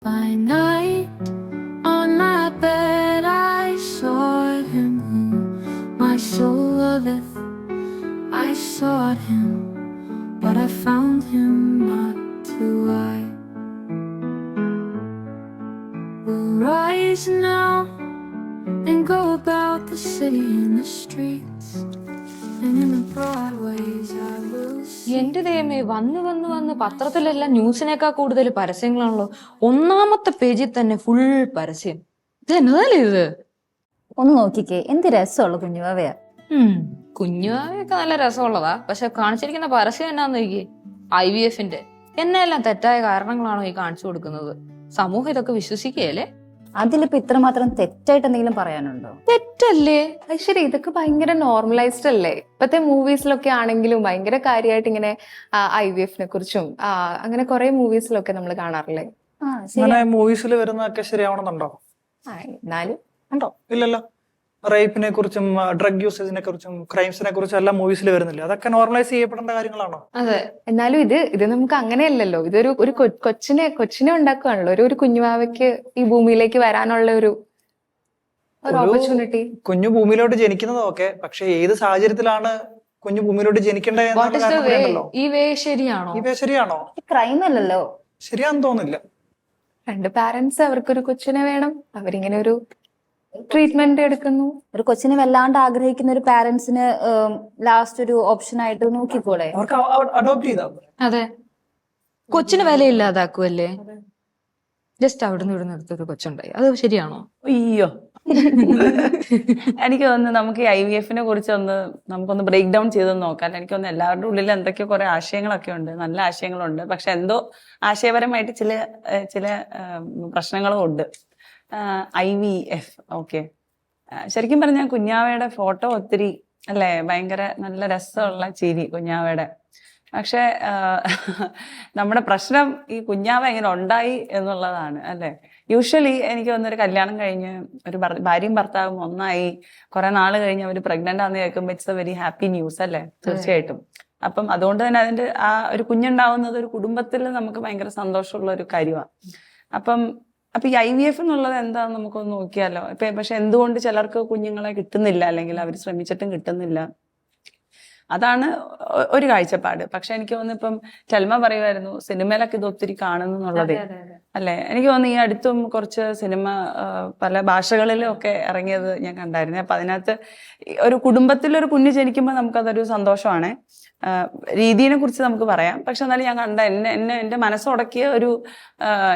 By night, on my bed, I saw him whom my soul loveth. I sought him, but I found him not to I will rise now and go about the city in the streets, and in the broad ways I will see. എന്റെ ദൈവമേ, വന്ന് വന്ന് വന്ന് പത്രത്തിലെല്ലാം ന്യൂസിനേക്കാൾ കൂടുതൽ പരസ്യങ്ങളാണല്ലോ. ഒന്നാമത്തെ പേജിൽ തന്നെ full പരസ്യം. ഇത് എന്നതല്ലേ ഇത്? ഒന്ന് നോക്കിക്കേ, എന്ത് രസമുള്ള കുഞ്ഞുവാവയാ. കുഞ്ഞുവാവയൊക്കെ നല്ല രസമുള്ളതാ, പക്ഷെ കാണിച്ചിരിക്കുന്ന പരസ്യം എന്നാന്ന് നോക്കി. IVF-ന്റെ എന്നെല്ലാം തെറ്റായ കാരണങ്ങളാണോ ഈ കാണിച്ചു കൊടുക്കുന്നത്? സമൂഹം ഇതൊക്കെ വിശ്വസിക്കുകയല്ലേ? അതിലിപ്പോ ഇത്രമാത്രം തെറ്റായിട്ട് എന്തെങ്കിലും പറയാനുണ്ടോ? തെറ്റല്ലേ? ശരി, ഇതൊക്കെ ഭയങ്കര നോർമലൈസ്ഡ് അല്ലേ? ഇപ്പത്തെ മൂവീസിലൊക്കെ ആണെങ്കിലും ഭയങ്കര കാര്യമായിട്ട് ഇങ്ങനെ IVF-നെ കുറിച്ചും അങ്ങനെ കുറെ മൂവീസിലൊക്കെ നമ്മൾ കാണാറില്ലേ? അങ്ങനെ മൂവീസിൽ വരുന്നതൊക്കെ ശരിയാവണമെന്നുണ്ടോ? എന്നാലും ഉണ്ടോ? ഇല്ലല്ലോ. റേപ്പിനെ കുറിച്ചും ഡ്രഗ് യൂസേജിനെ കുറിച്ചും ക്രൈംസിനെ കുറിച്ചും എല്ലാം മൂവീസിൽ വരുന്നില്ല. അതൊക്കെ നോർമലൈസ് ചെയ്യപ്പെടേണ്ട കാര്യങ്ങളാണോ? അതെ. എന്നാലും ഇത് നമുക്ക് അങ്ങനെയല്ലല്ലോ. ഇതൊരു ഒരു കൊച്ചിനെ ഉണ്ടാക്കുകയാണല്ലോ. ഒരു കുഞ്ഞുവാവയ്ക്ക് ഈ ഭൂമിയിലേക്ക് വരാനുള്ള ഒരു ഓപ്പർച്യൂണിറ്റി. കുഞ്ഞു ഭൂമിയിലോട്ട് ജനിക്കുന്നതൊക്കെ, പക്ഷെ ഏത് സാഹചര്യത്തിലാണ് കുഞ്ഞു ഭൂമിയിലോട്ട് ജനിക്കേണ്ടത്? ഈ വേ ശരിയാണോ? ഈ വേ ശരിയാണോ? ക്രൈം അല്ലല്ലോ. ശരിയാന്ന് തോന്നുന്നില്ല. രണ്ട് പാരന്റ്സ് അവർക്കൊരു കൊച്ചിനെ വേണം, അവരിങ്ങനെ ഒരു ട്രീറ്റ്മെന്റ് എടുക്കുന്നു. ഒരു കൊച്ചിനെ വല്ലാണ്ട് ആഗ്രഹിക്കുന്ന ഒരു പാരന്റ്സിന് ലാസ്റ്റ് ഒരു ഓപ്ഷൻ ആയിട്ട് നോക്കിക്കോളെ. അവർക്ക് അഡോപ്റ്റ് ചെയ്താൽ അതെ. കൊച്ചിന് വിലയില്ലാതാക്കുമല്ലേ? ജസ്റ്റ് അവിടുന്ന് ഇവിടുന്ന് എടുത്തൊരു കൊച്ചുണ്ടായി, അത് ശരിയാണോ? അയ്യോ, എനിക്ക് തോന്നുന്നു നമുക്ക് ഈ IVF-നെ കുറിച്ച് നമുക്കൊന്ന് ബ്രേക്ക് ഡൗൺ ചെയ്തൊന്ന് നോക്കാൻ. എനിക്ക് തോന്നുന്നു എല്ലാവരുടെ ഉള്ളിൽ എന്തൊക്കെയോ കുറെ ആശയങ്ങളൊക്കെ ഉണ്ട്, നല്ല ആശയങ്ങളുണ്ട്. പക്ഷെ എന്തോ ആശയപരമായിട്ട് ചില പ്രശ്നങ്ങളും ഉണ്ട്. IVF ഓക്കെ, ശരിക്കും പറഞ്ഞാൽ കുഞ്ഞാവയുടെ ഫോട്ടോ ഒത്തിരി അല്ലേ, ഭയങ്കര നല്ല രസമുള്ള ചിരി കുഞ്ഞാവയുടെ. പക്ഷെ നമ്മുടെ പ്രശ്നം ഈ കുഞ്ഞാവ എങ്ങനെ ഉണ്ടായി എന്നുള്ളതാണ് അല്ലേ. യൂഷ്വലി എനിക്ക് തോന്നുന്നൊരു കല്യാണം കഴിഞ്ഞ് ഒരു ഭാര്യയും ഭർത്താവും ഒന്നായി കുറെ നാൾ കഴിഞ്ഞ് അവർ പ്രഗ്നന്റ് ആണെന്ന് കേൾക്കുമ്പോൾ it's A very happy news അല്ലേ, തീർച്ചയായിട്ടും. അപ്പം അതുകൊണ്ട് തന്നെ അതിന്റെ ആ ഒരു കുഞ്ഞുണ്ടാവുന്നത് ഒരു കുടുംബത്തിൽ നമുക്ക് ഭയങ്കര സന്തോഷമുള്ള ഒരു കാര്യമാണ്. അപ്പൊ ഈ IVF എന്നുള്ളത് എന്താന്ന് നമുക്കൊന്ന് നോക്കിയാലോ. പക്ഷെ എന്തുകൊണ്ട് ചിലർക്ക് കുഞ്ഞുങ്ങളെ കിട്ടുന്നില്ല, അല്ലെങ്കിൽ അവർ ശ്രമിച്ചിട്ടും കിട്ടുന്നില്ല, അതാണ് ഒരു കാഴ്ചപ്പാട്. പക്ഷെ എനിക്ക് തോന്നുന്നു ഇപ്പം ചൽമ പറയുമായിരുന്നു സിനിമയിലൊക്കെ ഇത് ഒത്തിരി കാണുന്നു എന്നുള്ളത് അല്ലെ. എനിക്ക് തോന്നുന്നു ഈ അടുത്തും കുറച്ച് സിനിമ പല ഭാഷകളിലും ഒക്കെ ഇറങ്ങിയത് ഞാൻ കണ്ടായിരുന്നു. അപ്പൊ അതിനകത്ത് ഒരു കുടുംബത്തിലൊരു കുഞ്ഞ് ജനിക്കുമ്പോൾ നമുക്കതൊരു സന്തോഷമാണ്. രീതിയെ കുറിച്ച് നമുക്ക് പറയാം. പക്ഷെ എന്നാലും ഞാൻ കണ്ട എന്റെ മനസ്സുടക്കിയ ഒരു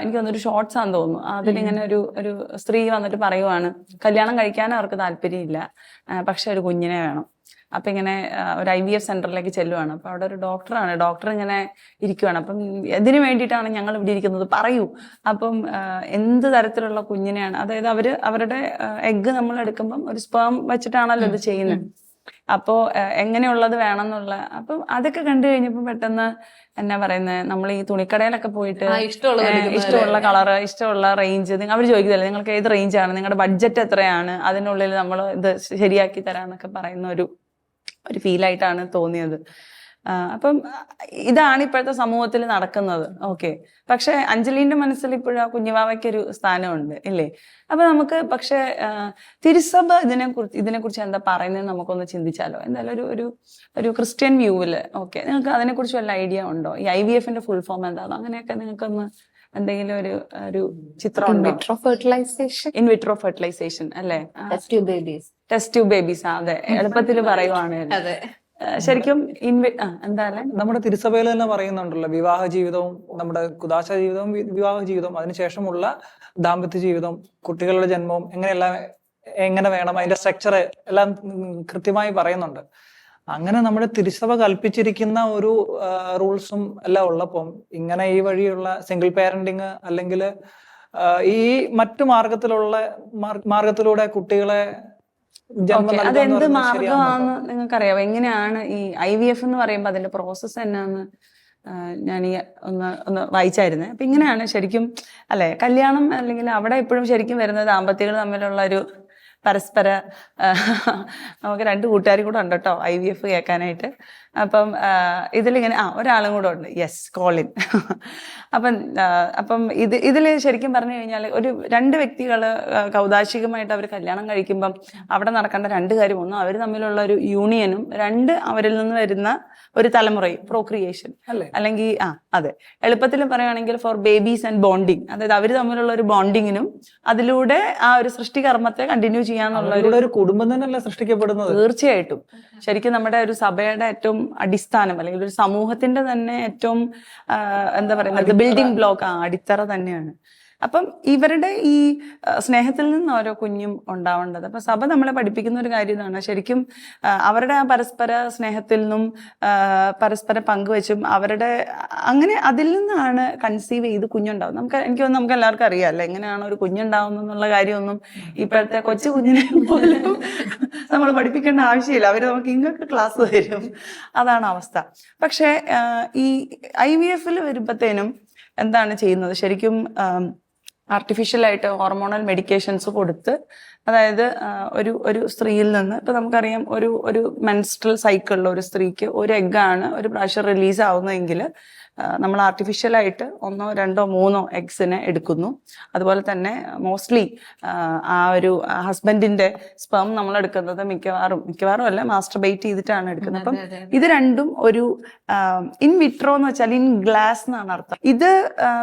എനിക്ക് തോന്നുന്നു ഷോർട്സ് ആണെന്ന് തോന്നുന്നു. അതിലിങ്ങനെ ഒരു സ്ത്രീ വന്നിട്ട് പറയുവാണ് കല്യാണം കഴിക്കാൻ അവർക്ക് താല്പര്യമില്ല, പക്ഷെ ഒരു കുഞ്ഞിനെ വേണം. അപ്പൊ ഇങ്ങനെ ഒരു IVF സെന്ററിലേക്ക് ചെല്ലുവാണ്. അപ്പൊ അവിടെ ഒരു ഡോക്ടർ ഇങ്ങനെ ഇരിക്കുവാണ്. അപ്പം ഇതിനു വേണ്ടിയിട്ടാണ് ഞങ്ങൾ ഇവിടെ ഇരിക്കുന്നത്, പറയൂ. അപ്പം എന്ത് തരത്തിലുള്ള കുഞ്ഞിനെയാണ്, അതായത് അവരുടെ എഗ്ഗ് നമ്മൾ എടുക്കുമ്പം ഒരു സ്പേം വെച്ചിട്ടാണല്ലോ ഇത് ചെയ്യുന്നത്. അപ്പോ എങ്ങനെയുള്ളത് വേണം എന്നുള്ള. അപ്പം അതൊക്കെ കണ്ടു കഴിഞ്ഞപ്പോ പെട്ടെന്ന് എന്നാ പറയുന്നത്, നമ്മൾ ഈ തുണിക്കടയിലൊക്കെ പോയിട്ട് ഇഷ്ടമുള്ള കളറ്, ഇഷ്ടമുള്ള റേഞ്ച് അവർ ചോദിക്കുന്നില്ല, നിങ്ങൾക്ക് ഏത് റേഞ്ചാണ്, നിങ്ങളുടെ ബഡ്ജറ്റ് എത്രയാണ്, അതിനുള്ളിൽ നമ്മൾ ഇത് ശരിയാക്കി തരാന്നൊക്കെ പറയുന്ന ഒരു ഫീലായിട്ടാണ് തോന്നിയത്. അപ്പം ഇതാണ് ഇപ്പോഴത്തെ സമൂഹത്തിൽ നടക്കുന്നത്. ഓക്കെ, പക്ഷെ അഞ്ജലിന്റെ മനസ്സിൽ ഇപ്പോഴും ആ കുഞ്ഞുവാവയ്ക്കൊരു സ്ഥാനമുണ്ട് ഇല്ലേ. അപ്പൊ നമുക്ക് പക്ഷെ തിരുസഭ ഇതിനെക്കുറിച്ച് എന്താ പറയുന്നത് നമുക്കൊന്ന് ചിന്തിച്ചാലോ. എന്തായാലും ഒരു ക്രിസ്ത്യൻ വ്യൂവില് ഓക്കെ, നിങ്ങൾക്ക് അതിനെക്കുറിച്ച് വല്ല ഐഡിയ ഉണ്ടോ? ഈ IVF-ന്റെ ഫുൾ ഫോം എന്താണോ, അങ്ങനെയൊക്കെ നിങ്ങൾക്കൊന്ന് എന്തെങ്കിലും ഒരു ചിത്രം ഉണ്ടോ? ഇൻ വിട്രോ ഫെർട്ടിലൈസേഷൻ അല്ലെ, ടെസ്റ്റ് ട്യൂബ് ബേബീസ്. അതെ, എളുപ്പത്തിൽ പറയുവാണ്. ശരിക്കും എന്തായാലും നമ്മുടെ തിരുസഭയിൽ തന്നെ പറയുന്നുണ്ടല്ലോ, വിവാഹ ജീവിതവും നമ്മുടെ കുദാശ ജീവിതവും വിവാഹ ജീവിതവും അതിനുശേഷമുള്ള ദാമ്പത്യ ജീവിതം, കുട്ടികളുടെ ജന്മവും എങ്ങനെ വേണം, അതിന്റെ സ്ട്രക്ചർ എല്ലാം കൃത്യമായി പറയുന്നുണ്ട്. അങ്ങനെ നമ്മുടെ തിരുസഭ കൽപ്പിച്ചിരിക്കുന്ന ഒരു റൂൾസും എല്ലാം ഉള്ളപ്പം ഇങ്ങനെ ഈ വഴിയുള്ള സിംഗിൾ പാരന്റിങ് അല്ലെങ്കിൽ ഈ മറ്റു മാർഗത്തിലൂടെ കുട്ടികളെ അതെന്ത് മാർഗമാണെന്ന് നിങ്ങൾക്കറിയാവോ? എങ്ങനെയാണ് ഈ IVF എന്ന് പറയുമ്പോൾ അതിന്റെ പ്രോസസ്സ് എന്നാന്ന് ഞാൻ ഒന്ന് വായിച്ചായിരുന്നേ. അപ്പൊ ഇങ്ങനെയാണ് ശരിക്കും അല്ലെ, കല്യാണം അല്ലെങ്കിൽ അവിടെ എപ്പോഴും ശരിക്കും വരുന്നത് ദാമ്പത്യങ്ങൾ തമ്മിലുള്ള പരസ്പര നമുക്ക് 2 കൂട്ടുകാരും കൂടെ ഉണ്ട് കേട്ടോ IVF കേൾക്കാനായിട്ട്. അപ്പം ഇതിലിങ്ങനെ ഒരാളും കൂടെ ഉണ്ട്, യെസ്, കോളിൻ. അപ്പം ഇതിൽ ശരിക്കും പറഞ്ഞു കഴിഞ്ഞാൽ ഒരു 2 വ്യക്തികൾ കൗതാശികമായിട്ട് അവർ കല്യാണം കഴിക്കുമ്പം അവിടെ നടക്കേണ്ട 2 കാര്യം. ഒന്ന്, അവർ തമ്മിലുള്ള ഒരു യൂണിയനും, 2 അവരിൽ നിന്ന് വരുന്ന ഒരു തലമുറയും, പ്രോക്രിയേഷൻ. അല്ലെങ്കിൽ അതെ, എളുപ്പത്തിൽ പറയുകയാണെങ്കിൽ ഫോർ ബേബീസ് ആൻഡ് ബോണ്ടിങ്, അതായത് അവർ തമ്മിലുള്ള ഒരു ബോണ്ടിങ്ങിനും അതിലൂടെ ആ ഒരു സൃഷ്ടികർമ്മത്തെ കണ്ടിന്യൂ ചെയ്യാന്നുള്ള ഒരു കുടുംബം തന്നെയല്ല സൃഷ്ടിക്കപ്പെടുന്നത്. തീർച്ചയായിട്ടും. ശരിക്കും നമ്മുടെ ഒരു സഭയുടെ ഏറ്റവും അടിസ്ഥാനം, അല്ലെങ്കിൽ ഒരു സമൂഹത്തിന്റെ തന്നെ ഏറ്റവും എന്താ പറയുന്നത്, ബിൽഡിംഗ് ബ്ലോക്ക്, അടിത്തറ തന്നെയാണ്. അപ്പം ഇവരുടെ ഈ സ്നേഹത്തിൽ നിന്ന് ഓരോ കുഞ്ഞും ഉണ്ടാവേണ്ടത്. അപ്പൊ സഭ നമ്മളെ പഠിപ്പിക്കുന്ന ഒരു കാര്യം ഇതാണ്. ശരിക്കും അവരുടെ ആ പരസ്പര സ്നേഹത്തിൽ നിന്നും പരസ്പരം പങ്കുവെച്ചും അവരുടെ അങ്ങനെ അതിൽ നിന്നാണ് കൺസീവ് ചെയ്ത് കുഞ്ഞുണ്ടാവും. എനിക്ക് തോന്നുന്നു നമുക്ക് എല്ലാവർക്കും അറിയാമല്ലോ എങ്ങനെയാണ് ഒരു കുഞ്ഞുണ്ടാവുന്നത് എന്നുള്ള കാര്യമൊന്നും ഇപ്പോഴത്തെ കൊച്ചു കുഞ്ഞിനെ പോലും നമ്മൾ പഠിപ്പിക്കേണ്ട ആവശ്യമില്ല. അവർ നമുക്ക് ഇങ്ങൊക്കെ ക്ലാസ് തരും. അതാണ് അവസ്ഥ. പക്ഷേ ഈ IVF വരുമ്പോഴത്തേനും എന്താണ് ചെയ്യുന്നത്, ശരിക്കും ആർട്ടിഫിഷ്യലായിട്ട് ഹോർമോണൽ മെഡിക്കേഷൻസ് കൊടുത്ത്, അതായത് ഒരു സ്ത്രീയിൽ നിന്ന് ഇപ്പൊ നമുക്കറിയാം ഒരു മെൻസ്ട്രൽ സൈക്കിളിൽ ഒരു സ്ത്രീക്ക് ഒരു എഗ്ഗാണ് ഒരു പ്രാവശ്യം റിലീസ് ആവുന്നതെങ്കിൽ നമ്മൾ ആർട്ടിഫിഷ്യലായിട്ട് 1, 2, 3 എഗ്സിനെ എടുക്കുന്നു. അതുപോലെ തന്നെ മോസ്റ്റ്ലി ആ ഒരു ഹസ്ബൻഡിന്റെ സ്പെർം നമ്മൾ എടുക്കുന്നത് മിക്കവാറും അല്ല, മാസ്റ്റർബേറ്റ് ചെയ്തിട്ടാണ് എടുക്കുന്നത്. അപ്പം ഇത് രണ്ടും ഒരു ഇൻ വിട്രോ എന്ന് വെച്ചാൽ ഇൻ ഗ്ലാസ് എന്നാണ് അർത്ഥം. ഇത്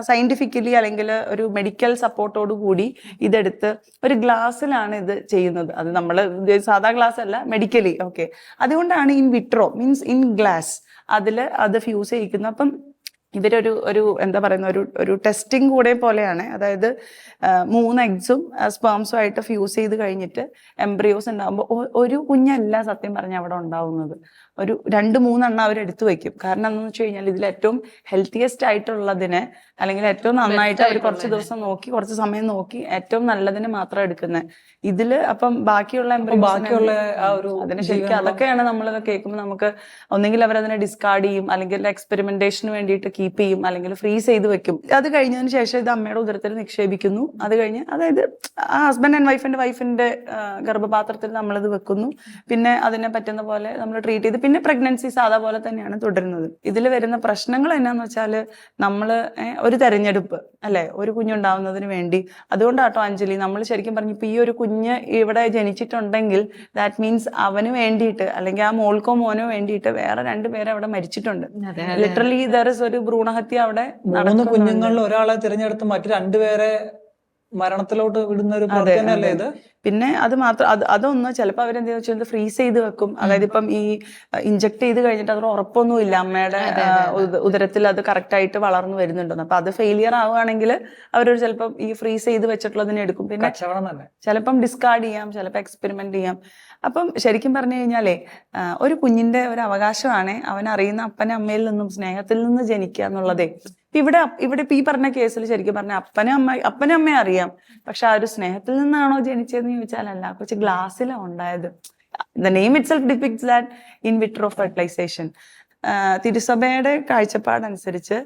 സയന്റിഫിക്കലി അല്ലെങ്കിൽ ഒരു മെഡിക്കൽ സപ്പോർട്ടോട് കൂടി ഇതെടുത്ത് ഒരു ഗ്ലാസ്സിലാണ് ഇത് ചെയ്യുന്നത്. അത് നമ്മൾ സാധാ ഗ്ലാസ് അല്ല, മെഡിക്കലി. ഓക്കെ, അതുകൊണ്ടാണ് in vitro means in glass. അത് ഫ്യൂസ് ചെയ്യിക്കുന്നു. അപ്പം ഇവരൊരു എന്താ പറയുന്ന ഒരു ടെസ്റ്റിംഗ് കൂടെ പോലെയാണ്. അതായത് 3 എഗ്സും സ്പേംസും ആയിട്ട് ഫ്യൂസ് ചെയ്ത് കഴിഞ്ഞിട്ട് എംബ്രിയോസ് ഉണ്ടാകുമ്പോൾ ഒരു കുഞ്ഞല്ല സത്യം പറഞ്ഞാൽ അവിടെ ഉണ്ടാവുന്നത്. ഒരു 2-3 എണ്ണം അവരെടുത്തു വെക്കും. കാരണം എന്താണെന്ന് വെച്ച് കഴിഞ്ഞാൽ ഇതിൽ ഏറ്റവും ഹെൽത്തിയസ്റ്റ് ആയിട്ടുള്ളതിനെ, അല്ലെങ്കിൽ ഏറ്റവും നന്നായിട്ട് അവർ കുറച്ച് ദിവസം നോക്കി, കുറച്ച് സമയം നോക്കി ഏറ്റവും നല്ലതിനെ മാത്രം എടുക്കുന്നത്. ഇതില് അപ്പം ബാക്കിയുള്ള അതിന് ശരിക്കും അതൊക്കെയാണ് നമ്മളിത് കേൾക്കുമ്പോൾ നമുക്ക് ഒന്നെങ്കിൽ അവരതിനെ ഡിസ്കാർഡ് ചെയ്യും, അല്ലെങ്കിൽ എക്സ്പെരിമെന്റേഷന് വേണ്ടിയിട്ട് കീപ്പ് ചെയ്യും, അല്ലെങ്കിൽ ഫ്രീസ് ചെയ്ത് വെക്കും. അത് കഴിഞ്ഞതിന് ശേഷം ഇത് അമ്മയുടെ ഉദരത്തിൽ നിക്ഷേപിക്കുന്നു. അത് കഴിഞ്ഞ് അതായത് ആ ഹസ്ബൻഡ് ആൻഡ് വൈഫിന്റെ ഗർഭപാത്രത്തിൽ നമ്മളിത് വെക്കുന്നു. പിന്നെ അതിനെ പറ്റുന്ന പോലെ നമ്മൾ ട്രീറ്റ് ചെയ്ത് പിന്നെ പ്രഗ്നൻസി സാധാ പോലെ തന്നെയാണ് തുടരുന്നത്. ഇതിൽ വരുന്ന പ്രശ്നങ്ങൾ എന്നാന്ന് വെച്ചാൽ നമ്മൾ ഒരു തെരഞ്ഞെടുപ്പ് അല്ലെ, ഒരു കുഞ്ഞുണ്ടാവുന്നതിന് വേണ്ടി. അതുകൊണ്ടാട്ടോ അഞ്ജലി നമ്മൾ ശരിക്കും പറഞ്ഞു ഇപ്പൊ ഈ ഒരു കുഞ്ഞ് ഇവിടെ ജനിച്ചിട്ടുണ്ടെങ്കിൽ ദാറ്റ് മീൻസ് അവന് വേണ്ടിയിട്ട്, അല്ലെങ്കിൽ ആ മോൾക്കോ മോനോ വേണ്ടിയിട്ട് വേറെ 2 പേര് അവിടെ മരിച്ചിട്ടുണ്ട്. ലിറ്ററലി ദർ ഇസ് ഒരു ഭ്രൂണഹത്യ അവിടെ. 3 കുഞ്ഞുങ്ങളിൽ ഒരാളെ തിരഞ്ഞെടുത്ത് മറ്റു 2 പേരെ മരണത്തിലോട്ട് വിടുന്ന ഒരു പ്രവർത്തനമല്ലേ ഇത്? പിന്നെ അത് മാത്രം അതൊന്ന് ചിലപ്പോൾ അവരെന്താ വെച്ചാൽ ഫ്രീസ് ചെയ്ത് വെക്കും. അതായത് ഇപ്പം ഈ ഇഞ്ചക്ട് ചെയ്ത് കഴിഞ്ഞിട്ട് അതിന് ഉറപ്പൊന്നുമില്ല അമ്മയുടെ ഉദരത്തിൽ അത് കറക്റ്റ് ആയിട്ട് വളർന്നു വരുന്നുണ്ടെന്ന്. അപ്പൊ അത് ഫെയിലിയർ ആവുകയാണെങ്കിൽ അവരൊരു ചിലപ്പം ഈ ഫ്രീസ് ചെയ്ത് വെച്ചിട്ടുള്ളതിനെ എടുക്കും. പിന്നെ ചിലപ്പം ഡിസ്കാർഡ് ചെയ്യാം, ചിലപ്പോൾ എക്സ്പെരിമെന്റ് ചെയ്യാം. അപ്പം ശരിക്കും പറഞ്ഞു കഴിഞ്ഞാലേ ഒരു കുഞ്ഞിന്റെ ഒരു അവകാശമാണ് അവൻ അറിയുന്ന അപ്പനെ അമ്മയിൽ നിന്നും സ്നേഹത്തിൽ നിന്ന് ജനിക്കുക എന്നുള്ളതേ. ഇവിടെ ഇപ്പൊ ഈ പറഞ്ഞ കേസിൽ ശരിക്കും പറഞ്ഞ അപ്പനെ അമ്മയെ അറിയാം, പക്ഷെ ആ ഒരു സ്നേഹത്തിൽ നിന്നാണോ ജനിച്ചതെന്ന് ചോദിച്ചാലല്ല, കുറച്ച് ഗ്ലാസ്സിലാണ് ഉണ്ടായത്. The name itself depicts that in vitro fertilisation. തിരുസഭയുടെ കാഴ്ചപ്പാടനുസരിച്ച്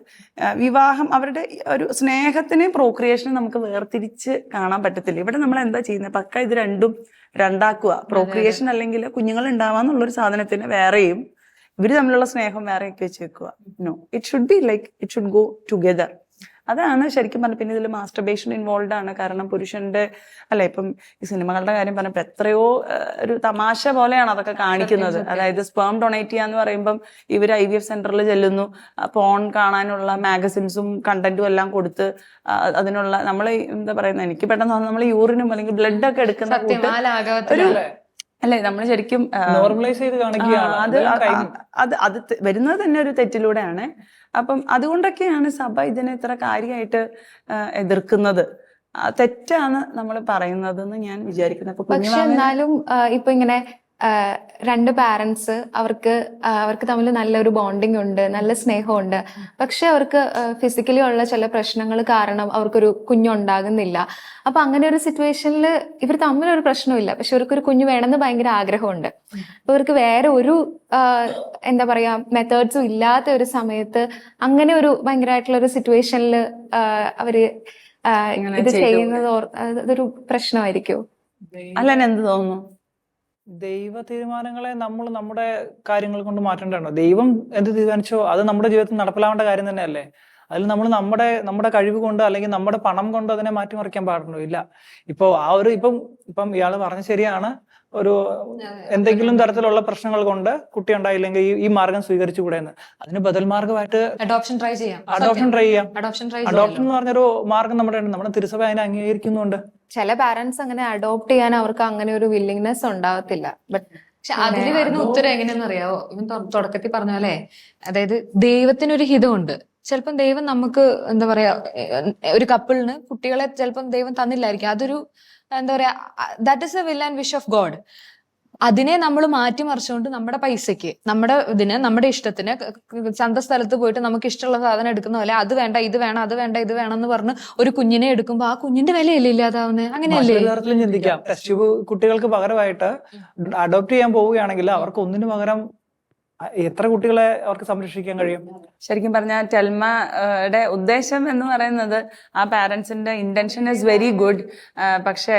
വിവാഹം അവരുടെ ഒരു സ്നേഹത്തിനെ പ്രോക്രിയേഷനെ നമുക്ക് വേർതിരിച്ച് കാണാൻ പറ്റത്തില്ല. ഇവിടെ നമ്മൾ എന്താ ചെയ്യുന്നത്, പക്ക ഇത് രണ്ടും രണ്ടാക്കുക. പ്രോക്രിയേഷൻ അല്ലെങ്കിൽ കുഞ്ഞുങ്ങൾ ഉണ്ടാവാന്നുള്ളൊരു സാധനത്തിന് വേറെയും ഇവര് തമ്മിലുള്ള സ്നേഹം വേറെയൊക്കെ വെച്ച് വെക്കുക. No, it should be like it should go together. അതാണ് ശരിക്കും പറഞ്ഞ. പിന്നെ ഇതിൽ മാസ്റ്റർബേഷൻ ഇൻവോൾവ് ആണ്. കാരണം പുരുഷന്റെ അല്ലെ, ഇപ്പം ഈ സിനിമകളുടെ കാര്യം പറഞ്ഞപ്പോൾ എത്രയോ ഒരു തമാശ പോലെയാണ് അതൊക്കെ കാണിക്കുന്നത്. അതായത് സ്പേം ഡൊണേറ്റ് ചെയ്യാന്ന് പറയുമ്പം ഇവർ IVF സെന്ററിൽ ചെല്ലുന്നു, പോൺ കാണാനുള്ള മാഗസിൻസും കണ്ടന്റും എല്ലാം കൊടുത്ത് അതിനുള്ള നമ്മൾ എന്താ പറയുന്നത്, എനിക്ക് പെട്ടെന്ന് നമ്മൾ യൂറിനും അല്ലെങ്കിൽ ബ്ലഡ് ഒക്കെ എടുക്കുന്ന ഒരു അല്ലെ, നമ്മൾ ശരിക്കും നോർമലൈസ് ചെയ്ത് കാണിക്കുകയാണ്. അത് വരുന്നത് തന്നെ ഒരു തെറ്റിലൂടെയാണ്. അപ്പം അതുകൊണ്ടൊക്കെയാണ് സഭ ഇതിനെ ഇത്ര കാര്യമായിട്ട് എതിർക്കുന്നത്. തെറ്റാണ് നമ്മൾ പറയുന്നതെന്ന് ഞാൻ വിചാരിക്കുന്നത്. പക്ഷെ എന്നാലും ഇപ്പൊ ഇങ്ങനെ 2 പാരന്റ്സ് അവർക്ക് തമ്മിൽ നല്ലൊരു ബോണ്ടിങ് ഉണ്ട്, നല്ല സ്നേഹമുണ്ട്. പക്ഷെ അവർക്ക് ഫിസിക്കലി ഉള്ള ചില പ്രശ്നങ്ങൾ കാരണം അവർക്കൊരു കുഞ്ഞുണ്ടാകുന്നില്ല. അപ്പൊ അങ്ങനെ ഒരു സിറ്റുവേഷനിൽ ഇവർ തമ്മിലൊരു പ്രശ്നമില്ല, പക്ഷെ ഇവർക്കൊരു കുഞ്ഞു വേണമെന്ന് ഭയങ്കര ആഗ്രഹമുണ്ട്. അപ്പൊ ഇവർക്ക് വേറെ ഒരു എന്താ പറയാ മെത്തേഡ്സും ഇല്ലാത്ത ഒരു സമയത്ത് അങ്ങനെ ഒരു ഭയങ്കരമായിട്ടുള്ള ഒരു സിറ്റുവേഷനിൽ അവര് ഇത് ചെയ്യുന്നത് അതൊരു പ്രശ്നമായിരിക്കും. അലൻ എന്ത് തോന്നുന്നു? ദൈവ തീരുമാനങ്ങളെ നമ്മൾ നമ്മുടെ കാര്യങ്ങൾ കൊണ്ട് മാറ്റേണ്ടതാണോ? ദൈവം എന്ത് തീരുമാനിച്ചോ അത് നമ്മുടെ ജീവിതത്തിൽ നടപ്പിലാവേണ്ട കാര്യം തന്നെയല്ലേ. അതിൽ നമ്മൾ നമ്മുടെ കഴിവ് കൊണ്ട് അല്ലെങ്കിൽ നമ്മുടെ പണം കൊണ്ട് അതിനെ മാറ്റിമറിക്കാൻ പാടുണ്ടോ? ഇല്ല. ഇപ്പൊ ആ ഒരു ഇപ്പം ഇയാള് പറഞ്ഞ ശരിയാണ്. ഒരു എന്തെങ്കിലും തരത്തിലുള്ള പ്രശ്നങ്ങൾ കൊണ്ട് കുട്ടി ഉണ്ടായില്ലെങ്കിൽ ഈ മാർഗം സ്വീകരിച്ചുകൂടെ എന്ന്. അതിന് ബദൽ മാർഗമായിട്ട് അഡോപ്ഷൻ ട്രൈ ചെയ്യാം. അഡോപ്ഷൻ ട്രൈ ചെയ്യാം. അഡോപ്ഷൻ ട്രൈ അഡോപ്ഷൻ എന്ന് പറഞ്ഞൊരു മാർഗം നമ്മുടെ തിരുസഭ അതിനെ അംഗീകരിക്കുന്നുണ്ട്. ചില പാരന്റ്സ് അങ്ങനെ അഡോപ്റ്റ് ചെയ്യാൻ അവർക്ക് അങ്ങനെ ഒരു വില്ലിങ്നെസ് ഉണ്ടാവത്തില്ല. ബട്ട് പക്ഷെ അതിൽ വരുന്ന ഉത്തരം എങ്ങനെയാണെന്ന് അറിയാവോ? ഇവൻ തുടക്കത്തിൽ പറഞ്ഞ പോലെ, അതായത് ദൈവത്തിനൊരു ഹിതമുണ്ട്. ചിലപ്പം ദൈവം നമുക്ക് എന്താ പറയാ, ഒരു കപ്പിളിന് കുട്ടികളെ ചിലപ്പം ദൈവം തന്നില്ലായിരിക്കും. അതൊരു എന്താ പറയാ, that is A will and wish of God. അതിനെ നമ്മൾ മാറ്റിമറിച്ചുകൊണ്ട് നമ്മുടെ പൈസക്ക്, നമ്മുടെ ഇതിന്, നമ്മുടെ ഇഷ്ടത്തിന് ചന്ത സ്ഥലത്ത് പോയിട്ട് നമുക്ക് ഇഷ്ടമുള്ള സാധനം എടുക്കുന്ന പോലെ അത് വേണ്ട ഇത് വേണം അത് വേണ്ട ഇത് വേണം എന്ന് പറഞ്ഞ് ഒരു കുഞ്ഞിനെ എടുക്കുമ്പോ ആ കുഞ്ഞിന്റെ വിലയല്ലേ ഇല്ലാതാവുന്നത്? അങ്ങനെയല്ലേ? തരത്തിലും ചിന്തിക്കാം. ടെസ്റ്റ് ട്യൂബ് കുട്ടികൾക്ക് പകരമായിട്ട് അഡോപ്റ്റ് ചെയ്യാൻ പോവുകയാണെങ്കിൽ അവർക്ക് ഒന്നിനു പകരം എത്ര കുട്ടികളെ അവർക്ക് സംരക്ഷിക്കാൻ കഴിയും? ശരിക്കും പറഞ്ഞാൽ ടെൽമയുടെ ഉദ്ദേശം എന്ന് പറയുന്നത് ആ പാരന്റ്സിന്റെ ഇന്റൻഷൻ ഇസ് വെരി ഗുഡ്. പക്ഷേ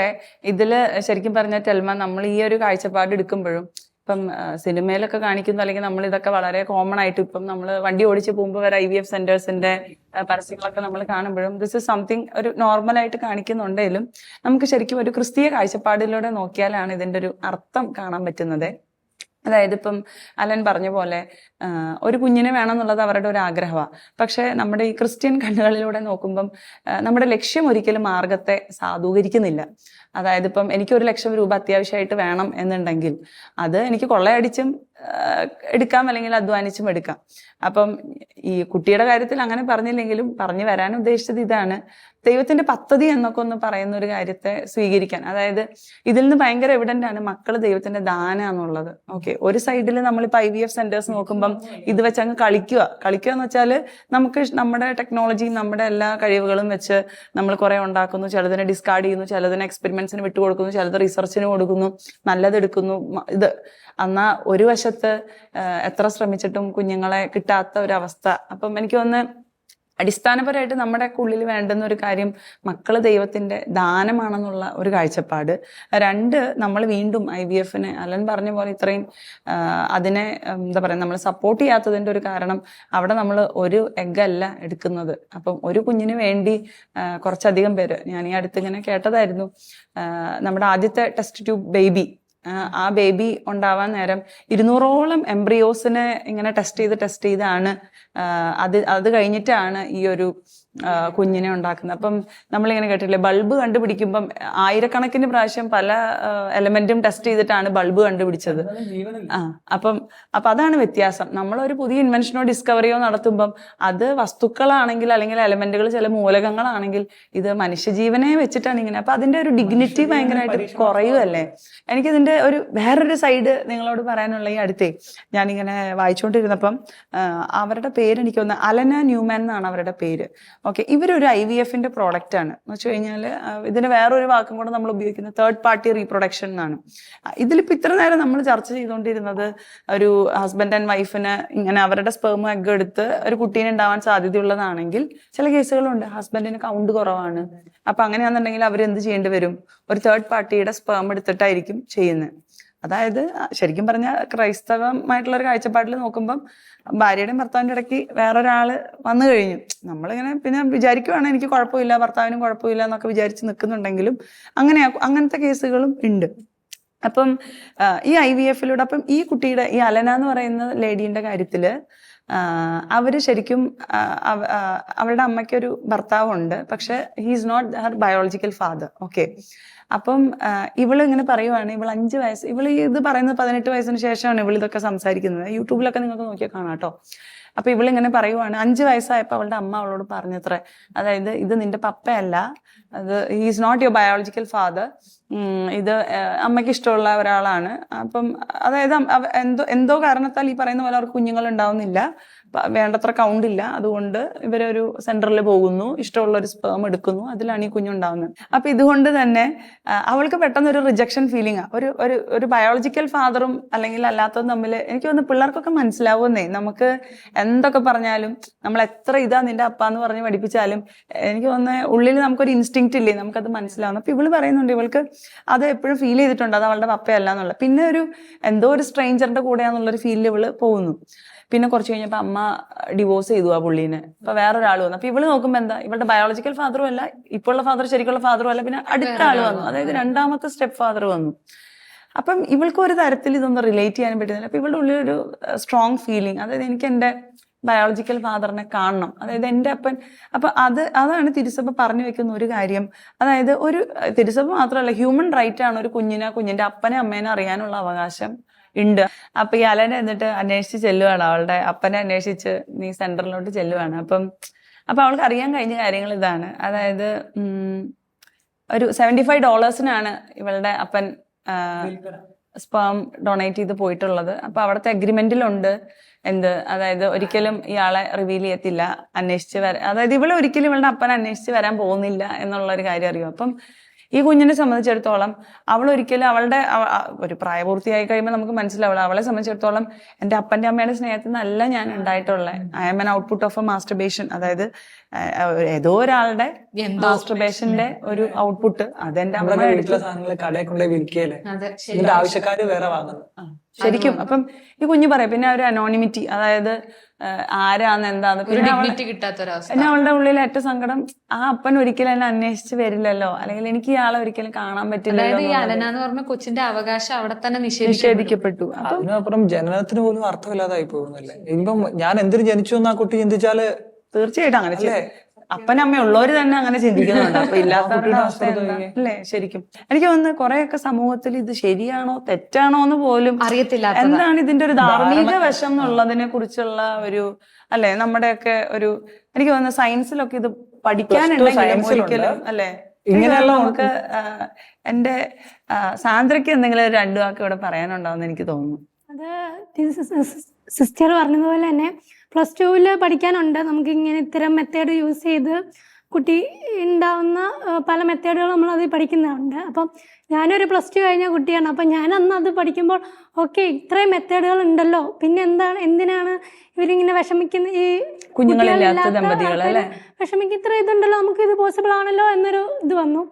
ഇതില് ശരിക്കും പറഞ്ഞാൽ ടെൽമ നമ്മൾ ഈ ഒരു കാഴ്ചപ്പാട് എടുക്കുമ്പോഴും, ഇപ്പം സിനിമയിലൊക്കെ കാണിക്കുന്നു, അല്ലെങ്കിൽ നമ്മൾ ഇതൊക്കെ വളരെ കോമൺ ആയിട്ട് ഇപ്പം നമ്മൾ വണ്ടി ഓടിച്ച് പോകുമ്പോൾ വരെ IVF സെന്റേഴ്സിന്റെ പരസ്യങ്ങളൊക്കെ നമ്മൾ കാണുമ്പോഴും ദിസ് ഇസ് സംതിങ് ഒരു നോർമലായിട്ട് കാണിക്കുന്നുണ്ടെങ്കിലും നമുക്ക് ശരിക്കും ഒരു ക്രിസ്തീയ കാഴ്ചപ്പാടിലൂടെ നോക്കിയാലാണ് ഇതിന്റെ ഒരു അർത്ഥം കാണാൻ പറ്റുന്നത്. അതായത് ഇപ്പം അലൻ പറഞ്ഞ പോലെ ഒരു കുഞ്ഞിനെ വേണം എന്നുള്ളത് അവരുടെ ഒരു ആഗ്രഹമാണ്. പക്ഷെ നമ്മുടെ ഈ ക്രിസ്ത്യൻ കണ്ണുകളിലൂടെ നോക്കുമ്പം നമ്മുടെ ലക്ഷ്യം ഒരിക്കലും മാർഗത്തെ സാധൂകരിക്കുന്നില്ല. അതായത് ഇപ്പം എനിക്ക് 1 ലക്ഷം രൂപ അത്യാവശ്യമായിട്ട് വേണം എന്നുണ്ടെങ്കിൽ അത് എനിക്ക് കൊള്ളയടിച്ചും എടുക്കാം, അല്ലെങ്കിൽ അധ്വാനിച്ചും എടുക്കാം. അപ്പം ഈ കുട്ടിയുടെ കാര്യത്തിൽ അങ്ങനെ പറഞ്ഞില്ലെങ്കിലും പറഞ്ഞു വരാൻ ഉദ്ദേശിച്ചത് ഇതാണ്, ദൈവത്തിന്റെ പദ്ധതി എന്നൊക്കെ ഒന്ന് പറയുന്ന ഒരു കാര്യത്തെ സ്വീകരിക്കാൻ. അതായത് ഇതിൽ നിന്ന് ഭയങ്കര എവിഡന്റ് ആണ് മക്കള് ദൈവത്തിന്റെ ദാനാന്നുള്ളത്. ഓക്കെ, ഒരു സൈഡിൽ നമ്മളിപ്പോ IVF സെന്റേഴ്സ് നോക്കുമ്പം ഇത് വെച്ച് അങ്ങ് കളിക്കുക എന്ന് വെച്ചാല് നമുക്ക് നമ്മുടെ ടെക്നോളജി, നമ്മുടെ എല്ലാ കഴിവുകളും വെച്ച് നമ്മൾ കുറെ ഉണ്ടാക്കുന്നു, ചിലതിനെ ഡിസ്കാർഡ് ചെയ്യുന്നു, ചിലതിനെ എക്സ്പെരിമെന്റ്സിന് വിട്ടുകൊടുക്കുന്നു, ചിലത് റിസർച്ചിന് കൊടുക്കുന്നു, നല്ലതെടുക്കുന്നു. ഇത് എന്നാ ഒരു വശത്ത് എത്ര ശ്രമിച്ചിട്ടും കുഞ്ഞുങ്ങളെ കിട്ടാത്ത ഒരവസ്ഥ. അപ്പം എനിക്ക് തോന്നുന്നു അടിസ്ഥാനപരമായിട്ട് നമ്മുടെ ഉള്ളിൽ വേണ്ടുന്ന ഒരു കാര്യം മക്കള് ദൈവത്തിന്റെ ദാനമാണെന്നുള്ള ഒരു കാഴ്ചപ്പാട്. 2, നമ്മൾ വീണ്ടും IVFനെ അലൻ പറഞ്ഞ പോലെ ഇത്രയും അതിനെ എന്താ പറയുക, നമ്മൾ സപ്പോർട്ട് ചെയ്യാത്തതിന്റെ ഒരു കാരണം അവിടെ നമ്മൾ ഒരു എഗ്ഗല്ല എടുക്കുന്നത്. അപ്പം ഒരു കുഞ്ഞിന് വേണ്ടി കുറച്ചധികം പേര്, ഞാൻ ഈ അടുത്ത് ഇങ്ങനെ കേട്ടതായിരുന്നു, നമ്മുടെ ആദ്യത്തെ ടെസ്റ്റ് ട്യൂബ് ബേബി, ആ ബേബി ഉണ്ടാവാൻ നേരം 200ഓളം എംബ്രിയോസിനെ ഇങ്ങനെ ടെസ്റ്റ് ചെയ്താണ് അത് കഴിഞ്ഞിട്ടാണ് ഈ ഒരു കുഞ്ഞിനെ ഉണ്ടാക്കുന്നത്. അപ്പം നമ്മളിങ്ങനെ കേട്ടില്ലേ, ബൾബ് കണ്ടുപിടിക്കുമ്പം 1000കണക്കിന് പ്രാവശ്യം പല എലമെന്റും ടെസ്റ്റ് ചെയ്തിട്ടാണ് ബൾബ് കണ്ടുപിടിച്ചത്. അപ്പം അതാണ് വ്യത്യാസം. നമ്മളൊരു പുതിയ ഇൻവെൻഷനോ ഡിസ്കവറിയോ നടത്തുമ്പം അത് വസ്തുക്കളാണെങ്കിൽ അല്ലെങ്കിൽ എലമെന്റുകൾ ചില മൂലകങ്ങളാണെങ്കിൽ ഇത് മനുഷ്യജീവനെ വെച്ചിട്ടാണ് ഇങ്ങനെ. അപ്പൊ അതിന്റെ ഒരു ഡിഗ്നിറ്റി ഭയങ്കരമായിട്ട് കുറയുമല്ലേ. എനിക്കിതിന്റെ ഒരു വേറൊരു സൈഡ് നിങ്ങളോട് പറയാനുള്ള ഈ അടുത്തേ ഞാനിങ്ങനെ വായിച്ചുകൊണ്ടിരുന്നപ്പം അവരുടെ പേര് എനിക്ക് തോന്നുന്നത് അലന ന്യൂമാൻ എന്നാണ് അവരുടെ പേര്. ഓക്കെ, ഇവരൊരു IVFന്റെ പ്രോഡക്റ്റ് ആണ് എന്ന് വെച്ച് കഴിഞ്ഞാൽ ഇതിന് വേറൊരു വാക്കും കൂടെ നമ്മൾ ഉപയോഗിക്കുന്നത് തേർഡ് പാർട്ടി റീപ്രൊഡക്ഷൻ എന്നാണ്. ഇതിലിപ്പോ ഇത്ര നേരം നമ്മൾ ചർച്ച ചെയ്തുകൊണ്ടിരുന്നത് ഒരു ഹസ്ബൻഡ് ആൻഡ് വൈഫിന് ഇങ്ങനെ അവരുടെ സ്പെർം എഗ് എടുത്ത് ഒരു കുട്ടീനെ ഉണ്ടാവാൻ സാധ്യതയുള്ളതാണെങ്കിൽ ചില കേസുകളുണ്ട് ഹസ്ബൻഡിന് കൗണ്ട് കുറവാണ്. അപ്പൊ അങ്ങനെയാണെന്നുണ്ടെങ്കിൽ അവരെന്ത് ചെയ്യേണ്ടി വരും, ഒരു തേർഡ് പാർട്ടിയുടെ സ്പെർം എടുത്തിട്ടായിരിക്കും ചെയ്യുന്നത്. അതായത് ശരിക്കും പറഞ്ഞാൽ ക്രൈസ്തവമായിട്ടുള്ള ഒരു കാഴ്ചപ്പാടിൽ നോക്കുമ്പം ഭാര്യയുടെയും ഭർത്താവിൻ്റെ ഇടയ്ക്ക് വേറൊരാള് വന്നു കഴിഞ്ഞു, നമ്മളിങ്ങനെ പിന്നെ വിചാരിക്കുവാണ് എനിക്ക് കുഴപ്പമില്ല ഭർത്താവിനും കുഴപ്പമില്ല എന്നൊക്കെ വിചാരിച്ച് നിൽക്കുന്നുണ്ടെങ്കിലും അങ്ങനത്തെ കേസുകളും ഉണ്ട്. അപ്പം ഈ IVFലൂടെ അപ്പം ഈ കുട്ടിയുടെ ഈ അലന എന്ന് പറയുന്ന ലേഡീന്റെ കാര്യത്തില് അവര് ശരിക്കും അവരുടെ അമ്മയ്ക്കൊരു ഭർത്താവുണ്ട്, പക്ഷെ he's not her biological father. Okay, അപ്പം ഇവള് ഇങ്ങനെ പറയുവാണ്, ഇവൾ 5 വയസ്സ്, ഇവള് ഇത് പറയുന്നത് 18 വയസ്സിന് ശേഷമാണ് ഇവൾ ഇതൊക്കെ സംസാരിക്കുന്നത്. യൂട്യൂബിലൊക്കെ നിങ്ങൾക്ക് നോക്കിയാൽ കാണാം കേട്ടോ. അപ്പൊ ഇവളിങ്ങനെ പറയുവാണ് 5 വയസ്സായപ്പോ അവളുടെ അമ്മ അവളോട് പറഞ്ഞത്രേ, അതായത് ഇത് നിന്റെ പപ്പയല്ല, അത് he's not your biological father, ഇത് അമ്മയ്ക്ക് ഇഷ്ടമുള്ള ഒരാളാണ്. അപ്പം അതായത് എന്തോ കാരണത്താൽ ഈ പറയുന്ന പോലെ അവർക്ക് കുഞ്ഞുങ്ങൾ ഉണ്ടാവുന്നില്ല, വേണ്ടത്ര കൗണ്ട് ഇല്ല, അതുകൊണ്ട് ഇവരൊരു സെന്ററിൽ പോകുന്നു, ഇഷ്ടമുള്ള ഒരു സ്പേം എടുക്കുന്നു, അതിലാണ് ഈ കുഞ്ഞുണ്ടാവുന്നത്. അപ്പൊ ഇതുകൊണ്ട് തന്നെ അവൾക്ക് പെട്ടെന്ന് ഒരു റിജക്ഷൻ ഫീലിംഗ് ആ. ഒരു ബയോളജിക്കൽ ഫാദറും അല്ലെങ്കിൽ അല്ലാത്തതും തമ്മിൽ എനിക്ക് തോന്നുന്നു പിള്ളേർക്കൊക്കെ മനസ്സിലാവുന്നേ. നമുക്ക് എന്തൊക്കെ പറഞ്ഞാലും, നമ്മൾ എത്ര ഇതാ നിന്റെ അപ്പ എന്ന് പറഞ്ഞ് പഠിപ്പിച്ചാലും എനിക്ക് തോന്നുന്നത് ഉള്ളിൽ നമുക്കൊരു ഇൻസ്റ്റിങ്ക്റ്റ് ഇല്ലേ, നമുക്കത് മനസ്സിലാവുന്നു. അപ്പൊ ഇവള് പറയുന്നുണ്ട് ഇവൾക്ക് അത് എപ്പോഴും ഫീൽ ചെയ്തിട്ടുണ്ട്, അത് അവളുടെ പപ്പയല്ല എന്നുള്ള. പിന്നെ എന്തോ ഒരു സ്ട്രേഞ്ചറിന്റെ കൂടെയാന്നുള്ളൊരു ഫീലിൽ ഇവള് പോകുന്നു. പിന്നെ കുറച്ച് കഴിഞ്ഞപ്പോൾ അമ്മ ഡിവോഴ്സ് ചെയ്തു ആ പുള്ളീനെ. അപ്പൊ വേറൊരാൾ വന്നു. അപ്പൊ ഇവള് നോക്കുമ്പോ എന്താ, ഇവളുടെ ബയോളജിക്കൽ ഫാദറും അല്ല, ഇപ്പോഴുള്ള ഫാദർ ശരിക്കുള്ള ഫാദറും അല്ല, പിന്നെ അടുത്ത ആൾ വന്നു, അതായത് രണ്ടാമത്തെ സ്റ്റെപ്പ് ഫാദർ വന്നു. അപ്പം ഇവൾക്ക് ഒരു തരത്തിൽ ഇതൊന്നും റിലേറ്റ് ചെയ്യാൻ പറ്റുന്നില്ല. അപ്പൊ ഇവളുടെ ഉള്ളിൽ ഒരു സ്ട്രോങ് ഫീലിംഗ്, അതായത് എനിക്ക് എൻ്റെ ബയോളജിക്കൽ ഫാദറിനെ കാണണം, അതായത് എൻ്റെ അപ്പൻ. അപ്പൊ അതാണ് തിരുസഭ പറഞ്ഞു വെക്കുന്ന ഒരു കാര്യം. അതായത് തിരുസഭ മാത്രമല്ല, ഹ്യൂമൻ റൈറ്റ് ആണ് ഒരു കുഞ്ഞിന്റെ അപ്പനെ അമ്മേനെ അറിയാനുള്ള അവകാശം ഉണ്ട്. അപ്പൊ ഈ അലനെ എന്നിട്ട് അന്വേഷിച്ച് ചെല്ലുവാണ്, അവളുടെ അപ്പനെ അന്വേഷിച്ച് നീ സെന്ററിലോട്ട് ചെല്ലുവാണ്. അപ്പൊ അവൾക്ക് അറിയാൻ കഴിഞ്ഞ കാര്യങ്ങൾ ഇതാണ്. അതായത് ഒരു $75 ഇവളുടെ അപ്പൻ സ്പേം ഡൊണേറ്റ് ചെയ്ത് പോയിട്ടുള്ളത്. അപ്പൊ അവിടുത്തെ അഗ്രിമെന്റിലുണ്ട് അതായത് ഒരിക്കലും ഇയാളെ റിവീൽ ചെയ്യത്തില്ല, അന്വേഷിച്ച് അതായത് ഇവളെ ഒരിക്കലും ഇവളുടെ അപ്പനെ അന്വേഷിച്ച് വരാൻ പോകുന്നില്ല എന്നുള്ള ഒരു കാര്യം അറിയും. അപ്പം ഈ കുഞ്ഞിനെ സംബന്ധിച്ചിടത്തോളം അവൾ ഒരിക്കലും അവളുടെ ഒരു പ്രായപൂർത്തിയായി കഴിയുമ്പോൾ നമുക്ക് മനസ്സിലാവുള്ളൂ, അവളെ സംബന്ധിച്ചിടത്തോളം എൻ്റെ അപ്പൻ്റെ അമ്മയുടെ സ്നേഹത്തിൽ നിന്നല്ല ഞാൻ ഉണ്ടായിട്ടുള്ളത്. I am an output of a masturbation, അതായത് ഏതോ ഒരാളുടെ മാസ്റ്റർബേഷന്റെ ഒരു ഔട്ട്പുട്ട്. അതെന്റെ അമ്മ വീട്ടിലെ സാധനങ്ങൾ കടയിൽ കൊണ്ടേ വിൽക്കുകയല്ലേ, ആവശ്യക്കാര് വേറെ വാങ്ങുന്നത് ശരിക്കും. അപ്പം ഈ കുഞ്ഞു പറയാം, പിന്നെ ഒരു അനോണിമിറ്റി, അതായത് ആരാന്ന് എന്താന്ന്. പിന്നെ അവളുടെ ഉള്ളിൽ ഏറ്റവും സങ്കടം, ആ അപ്പൻ ഒരിക്കലും എന്നെ അന്വേഷിച്ച് വരില്ലല്ലോ, അല്ലെങ്കിൽ എനിക്ക് ഇയാളെ ഒരിക്കലും കാണാൻ പറ്റില്ലല്ലോ. ഈ അലന എന്ന് പറഞ്ഞ കൊച്ചിന്റെ അവകാശം അവിടെ തന്നെ നിഷേധിക്കപ്പെട്ടു. അതിനപ്പുറം ജനനത്തിന് പോലും അർത്ഥമില്ലാതായി പോകുന്നല്ലേ. ഇപ്പം ഞാൻ എന്തിനു ജനിച്ചു എന്ന് ആ കുട്ടി ചിന്തിച്ചാല് തീർച്ചയായിട്ടും അങ്ങനെ അപ്പനമ്മ ഉള്ളവര് തന്നെ അങ്ങനെ ചിന്തിക്കുന്നുണ്ട്. അപ്പൊ ഇല്ലാത്തവരുടെ അവസ്ഥ അല്ലേ ശരിക്കും. എനിക്ക് തോന്നുന്നു കുറെയൊക്കെ സമൂഹത്തിൽ ഇത് ശരിയാണോ തെറ്റാണോ എന്ന് പോലും അറിയത്തില്ല. എന്താണ് ഇതിന്റെ ഒരു ധാർമ്മിക വശം എന്നുള്ളതിനെ കുറിച്ചുള്ള ഒരു അല്ലെ നമ്മുടെയൊക്കെ ഒരു, എനിക്ക് തോന്നുന്നു സയൻസിലൊക്കെ ഇത് പഠിക്കാനുണ്ടെങ്കിലും ഒരിക്കലും അല്ലെ ഇങ്ങനെയുള്ള നമുക്ക് എന്റെ സാന്ദ്രയ്ക്ക് എന്തെങ്കിലും ഒരു 2 വാക്ക് ഇവിടെ പറയാനുണ്ടാവുമെന്ന് എനിക്ക് തോന്നുന്നു. അത് സിസ്റ്റർ പറഞ്ഞതുപോലെ തന്നെ +2 പഠിക്കാനുണ്ട്. നമുക്ക് ഇങ്ങനെ ഇത്തരം മെത്തേഡ് യൂസ് ചെയ്ത് കുട്ടി ഉണ്ടാവുന്ന പല മെത്തേഡുകൾ നമ്മളത് പഠിക്കുന്നുണ്ട്. അപ്പം ഞാനൊരു +2 കഴിഞ്ഞ കുട്ടിയാണ്. അപ്പം ഞാനന്ന് അത് പഠിക്കുമ്പോൾ ഓക്കെ ഇത്രയും മെത്തേഡുകൾ ഉണ്ടല്ലോ, പിന്നെ എന്തിനാണ് ഇവരിങ്ങനെ വിഷമിക്കുന്ന, ഈ കുഞ്ഞുങ്ങളില്ലാത്ത ദമ്പതികൾ വിഷമിക്കുന്ന ഇത്ര ഇതുണ്ടല്ലോ, നമുക്ക് ഇത് പോസിബിൾ ആണല്ലോ എന്നൊരു ഇത് വന്നു.